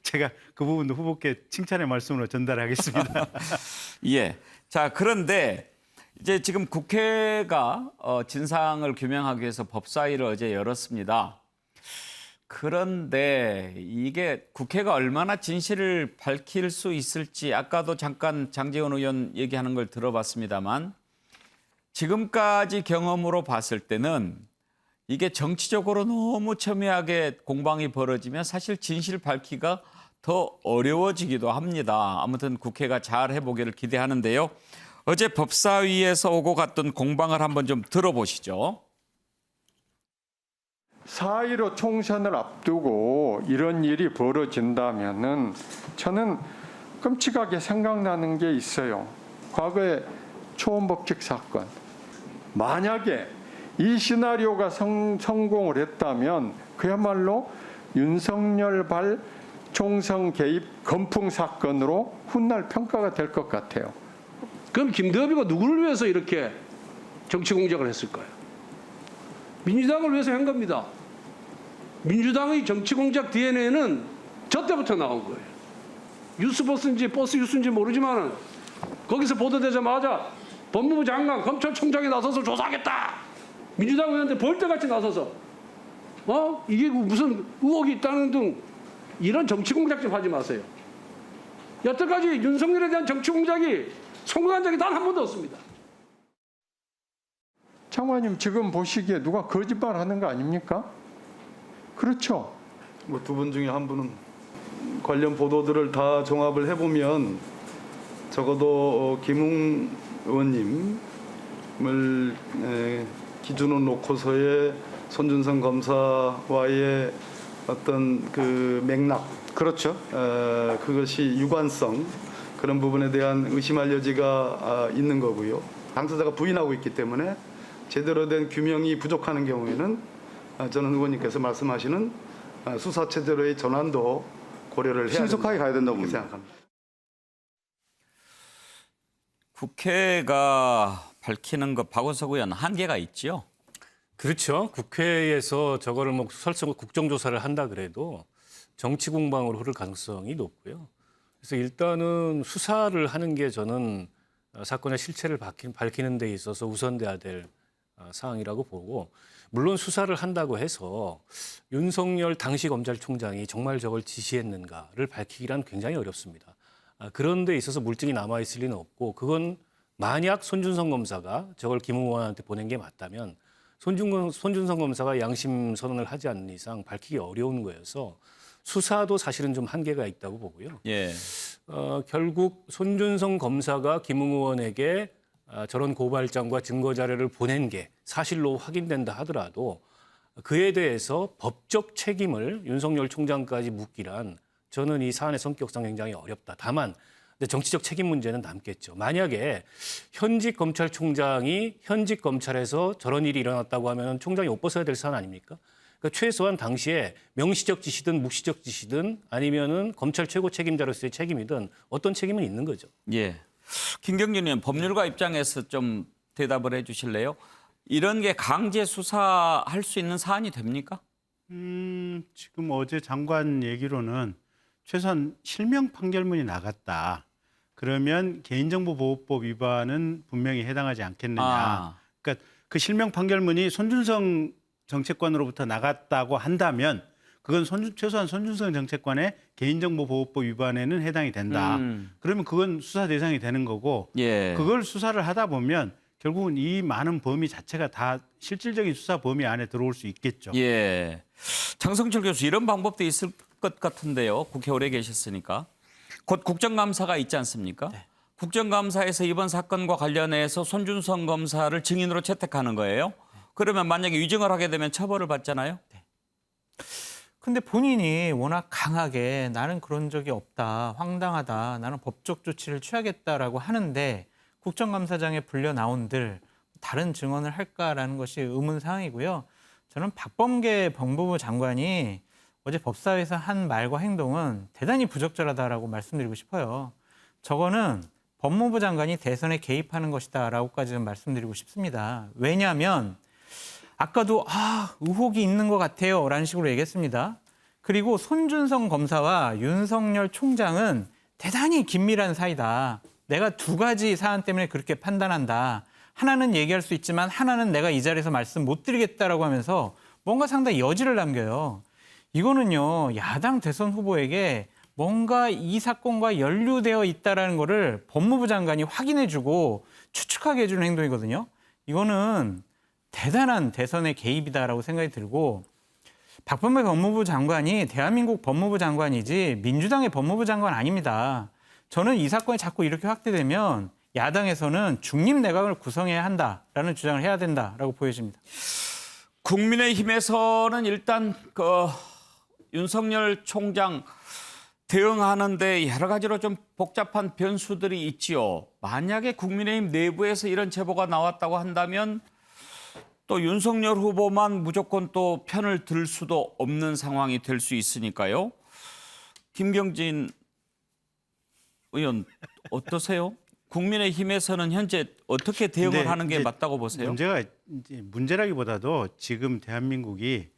제가 그 부분도 후보께 칭찬의 말씀으로 전달하겠습니다. 예. 자, 그런데 이제 지금 국회가 진상을 규명하기 위해서 법사위를 어제 열었습니다. 그런데 이게 국회가 얼마나 진실을 밝힐 수 있을지 아까도 잠깐 장제원 의원 얘기하는 걸 들어봤습니다만 지금까지 경험으로 봤을 때는 이게 정치적으로 너무 첨예하게 공방이 벌어지면 사실 진실 밝히기가 더 어려워지기도 합니다. 아무튼 국회가 잘 해보기를 기대하는데요. 어제 법사위에서 오고 갔던 공방을 한번 좀 들어보시죠. 4.15 총선을 앞두고 이런 일이 벌어진다면은 저는 끔찍하게 생각나는 게 있어요. 과거에 초원법칙 사건. 만약에 이 시나리오가 성공을 했다면 그야말로 윤석열발 총선 개입 건풍 사건으로 훗날 평가가 될 것 같아요. 그럼 김대엽이가 누구를 위해서 이렇게 정치 공작을 했을까요? 민주당을 위해서 한 겁니다. 민주당의 정치 공작 DNA는 저 때부터 나온 거예요. 뉴스버스인지 버스 뉴스인지 모르지만 거기서 보도되자마자 법무부 장관, 검찰총장이 나서서 조사하겠다. 민주당 의원들 벌떼같이 나서서 이게 무슨 의혹이 있다는 등 이런 정치 공작 좀 하지 마세요. 여태까지 윤석열에 대한 정치 공작이 성공한 적이 단 한 번도 없습니다. 장관님 지금 보시기에 누가 거짓말하는 거 아닙니까? 그렇죠. 뭐 두 분 중에 한 분은 관련 보도들을 다 종합을 해보면 적어도 김웅 의원님을 기준으로 놓고서의 손준성 검사와의 어떤 그 맥락, 그렇죠. 그것이 유관성 그런 부분에 대한 의심할 여지가 있는 거고요. 당사자가 부인하고 있기 때문에 제대로 된 규명이 부족하는 경우에는 저는 의원님께서 말씀하시는 수사 체제로의 전환도 고려를 해야 신속하게 가야 된다고 생각합니다. 국회가 밝히는 것 박원석 의원 한계가 있죠. 그렇죠. 국회에서 저거를 뭐 설사 국정조사를 한다 그래도 정치 공방으로 흐를 가능성이 높고요. 그래서 일단은 수사를 하는 게 저는 사건의 실체를 밝히는 데 있어서 우선돼야 될 사항이라고 보고, 물론 수사를 한다고 해서 윤석열 당시 검찰총장이 정말 저걸 지시했는가를 밝히기란 굉장히 어렵습니다. 그런 데 있어서 물증이 남아있을 리는 없고, 그건 만약 손준성 검사가 저걸 김웅 의원한테 보낸 게 맞다면 손준성 검사가 양심 선언을 하지 않는 이상 밝히기 어려운 거여서 수사도 사실은 좀 한계가 있다고 보고요. 예. 결국 손준성 검사가 김웅 의원에게 저런 고발장과 증거 자료를 보낸 게 사실로 확인된다 하더라도 그에 대해서 법적 책임을 윤석열 총장까지 묻기란 저는 이 사안의 성격상 굉장히 어렵다. 다만 정치적 책임 문제는 남겠죠. 만약에 현직 검찰총장이 현직 검찰에서 저런 일이 일어났다고 하면 총장이 옷 벗어야 될 사안 아닙니까? 그러니까 최소한 당시에 명시적 지시든 묵시적 지시든 아니면은 검찰 최고 책임자로서의 책임이든 어떤 책임은 있는 거죠. 예. 김경준 의원, 법률가 입장에서 좀 대답을 해 주실래요? 이런 게 강제 수사할 수 있는 사안이 됩니까? 지금 어제 장관 얘기로는 최소한 실명 판결문이 나갔다. 그러면 개인정보보호법 위반은 분명히 해당하지 않겠느냐. 그러니까 그 실명 판결문이 손준성 정책관으로부터 나갔다고 한다면 그건 최소한 손준성 정책관의 개인정보보호법 위반에는 해당이 된다. 그러면 그건 수사 대상이 되는 거고, 예. 그걸 수사를 하다 보면 결국은 이 많은 범위 자체가 다 실질적인 수사 범위 안에 들어올 수 있겠죠. 예. 장성철 교수, 이런 방법도 있을 것 같은데요. 국회 오래 계셨으니까. 곧 국정감사가 있지 않습니까? 네. 국정감사에서 이번 사건과 관련해서 손준성 검사를 증인으로 채택하는 거예요. 그러면 만약에 위증을 하게 되면 처벌을 받잖아요. 네. 근데 본인이 워낙 강하게 나는 그런 적이 없다, 황당하다, 나는 법적 조치를 취하겠다라고 하는데 국정감사장에 불려 나온들 다른 증언을 할까라는 것이 의문사항이고요. 저는 박범계 법무부 장관이 어제 법사위에서 한 말과 행동은 대단히 부적절하다라고 말씀드리고 싶어요. 저거는 법무부 장관이 대선에 개입하는 것이다라고까지 좀 말씀드리고 싶습니다. 왜냐하면 아까도 의혹이 있는 것 같아요 라는 식으로 얘기했습니다. 그리고 손준성 검사와 윤석열 총장은 대단히 긴밀한 사이다. 내가 두 가지 사안 때문에 그렇게 판단한다. 하나는 얘기할 수 있지만 하나는 내가 이 자리에서 말씀 못 드리겠다라고 하면서 뭔가 상당히 여지를 남겨요. 이거는요, 야당 대선 후보에게 뭔가 이 사건과 연루되어 있다는 거를 법무부 장관이 확인해주고 추측하게 해주는 행동이거든요. 이거는 대단한 대선의 개입이다라고 생각이 들고, 박범계 법무부 장관이 대한민국 법무부 장관이지 민주당의 법무부 장관 아닙니다. 저는 이 사건이 자꾸 이렇게 확대되면 야당에서는 중립 내각을 구성해야 한다라는 주장을 해야 된다라고 보여집니다. 국민의힘에서는 일단 윤석열 총장 대응하는데 여러 가지로 좀 복잡한 변수들이 있지요. 만약에 국민의힘 내부에서 이런 제보가 나왔다고 한다면 또 윤석열 후보만 무조건 또 편을 들 수도 없는 상황이 될 수 있으니까요. 김경진 의원 어떠세요? 국민의힘에서는 현재 어떻게 대응을 하는 게 맞다고 보세요? 문제라기보다도 지금 대한민국이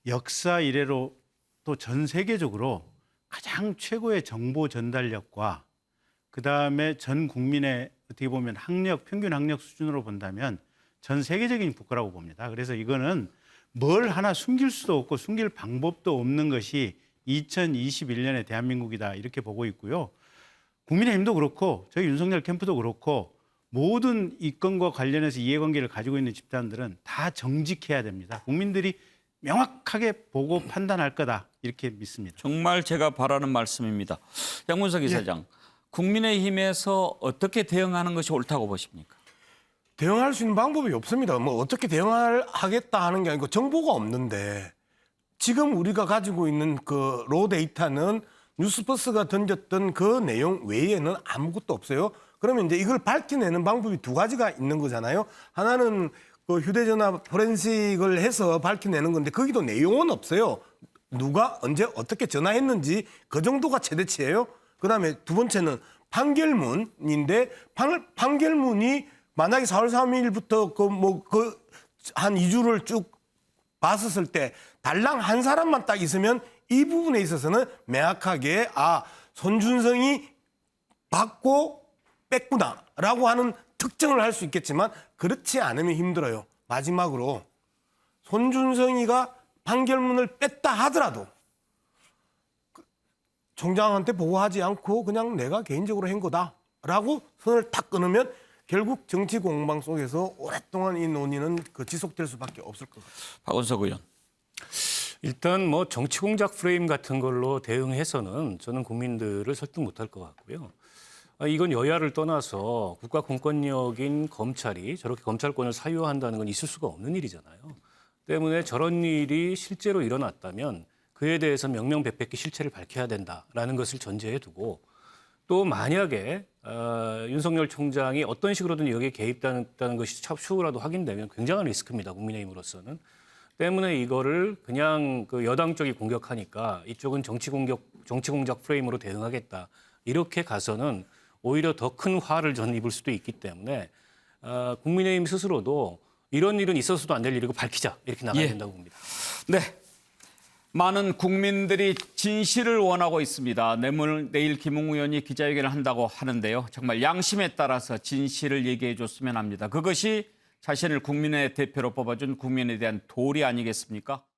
역사 이래로 또 전 세계적으로 가장 최고의 정보 전달력과 그다음에 전 국민의 어떻게 보면 평균 학력 수준으로 본다면 전 세계적인 국가라고 봅니다. 그래서 이거는 뭘 하나 숨길 수도 없고 숨길 방법도 없는 것이 2021년의 대한민국이다 이렇게 보고 있고요. 국민의힘도 그렇고 저희 윤석열 캠프도 그렇고 모든 이 건과 관련해서 이해관계를 가지고 있는 집단들은 다 정직해야 됩니다. 국민들이 명확하게 보고 판단할 거다 이렇게 믿습니다. 정말 제가 바라는 말씀입니다. 양문석 이사장, 국민의힘에서 어떻게 대응하는 것이 옳다고 보십니까? 대응할 수 있는 방법이 없습니다. 뭐 어떻게 대응하겠다 하는 게 아니고 정보가 없는데 지금 우리가 가지고 있는 그 로 데이터는 뉴스버스가 던졌던 그 내용 외에는 아무것도 없어요. 그러면 이제 이걸 밝혀내는 방법이 두 가지가 있는 거잖아요. 하나는 그 휴대전화 포렌식을 해서 밝혀내는 건데 거기도 내용은 없어요. 누가 언제 어떻게 전화했는지 그 정도가 최대치예요. 그다음에 두 번째는 판결문인데 판결문이 만약에 4월 3일부터 한 2주를 쭉 봤었을 때 달랑 한 사람만 딱 있으면 이 부분에 있어서는 명확하게 손준성이 받고 뺐구나라고 하는 특정을 할 수 있겠지만 그렇지 않으면 힘들어요. 마지막으로 손준성이가 판결문을 뺐다 하더라도 총장한테 보고하지 않고 그냥 내가 개인적으로 한 거다라고 선을 탁 끊으면 결국 정치 공방 속에서 오랫동안 이 논의는 지속될 수밖에 없을 것 같아요. 박원석 의원. 일단 뭐 정치 공작 프레임 같은 걸로 대응해서는 저는 국민들을 설득 못할 것 같고요. 이건 여야를 떠나서 국가 공권력인 검찰이 저렇게 검찰권을 사유한다는 건 있을 수가 없는 일이잖아요. 때문에 저런 일이 실제로 일어났다면 그에 대해서 명명백백히 실체를 밝혀야 된다라는 것을 전제해 두고 또 만약에 윤석열 총장이 어떤 식으로든 여기에 개입됐다는 것이 추후라도 확인되면 굉장한 리스크입니다. 국민의힘으로서는. 때문에 이거를 그냥 그 여당 쪽이 공격하니까 이쪽은 정치 공작 프레임으로 대응하겠다. 이렇게 가서는 오히려 더 큰 화를 전 입을 수도 있기 때문에 국민의힘 스스로도 이런 일은 있어서도 안 될 일이고 밝히자 이렇게 나가야 된다고 봅니다. 네, 많은 국민들이 진실을 원하고 있습니다. 내일 김웅 의원이 기자회견을 한다고 하는데요. 정말 양심에 따라서 진실을 얘기해 줬으면 합니다. 그것이 자신을 국민의 대표로 뽑아준 국민에 대한 도리 아니겠습니까?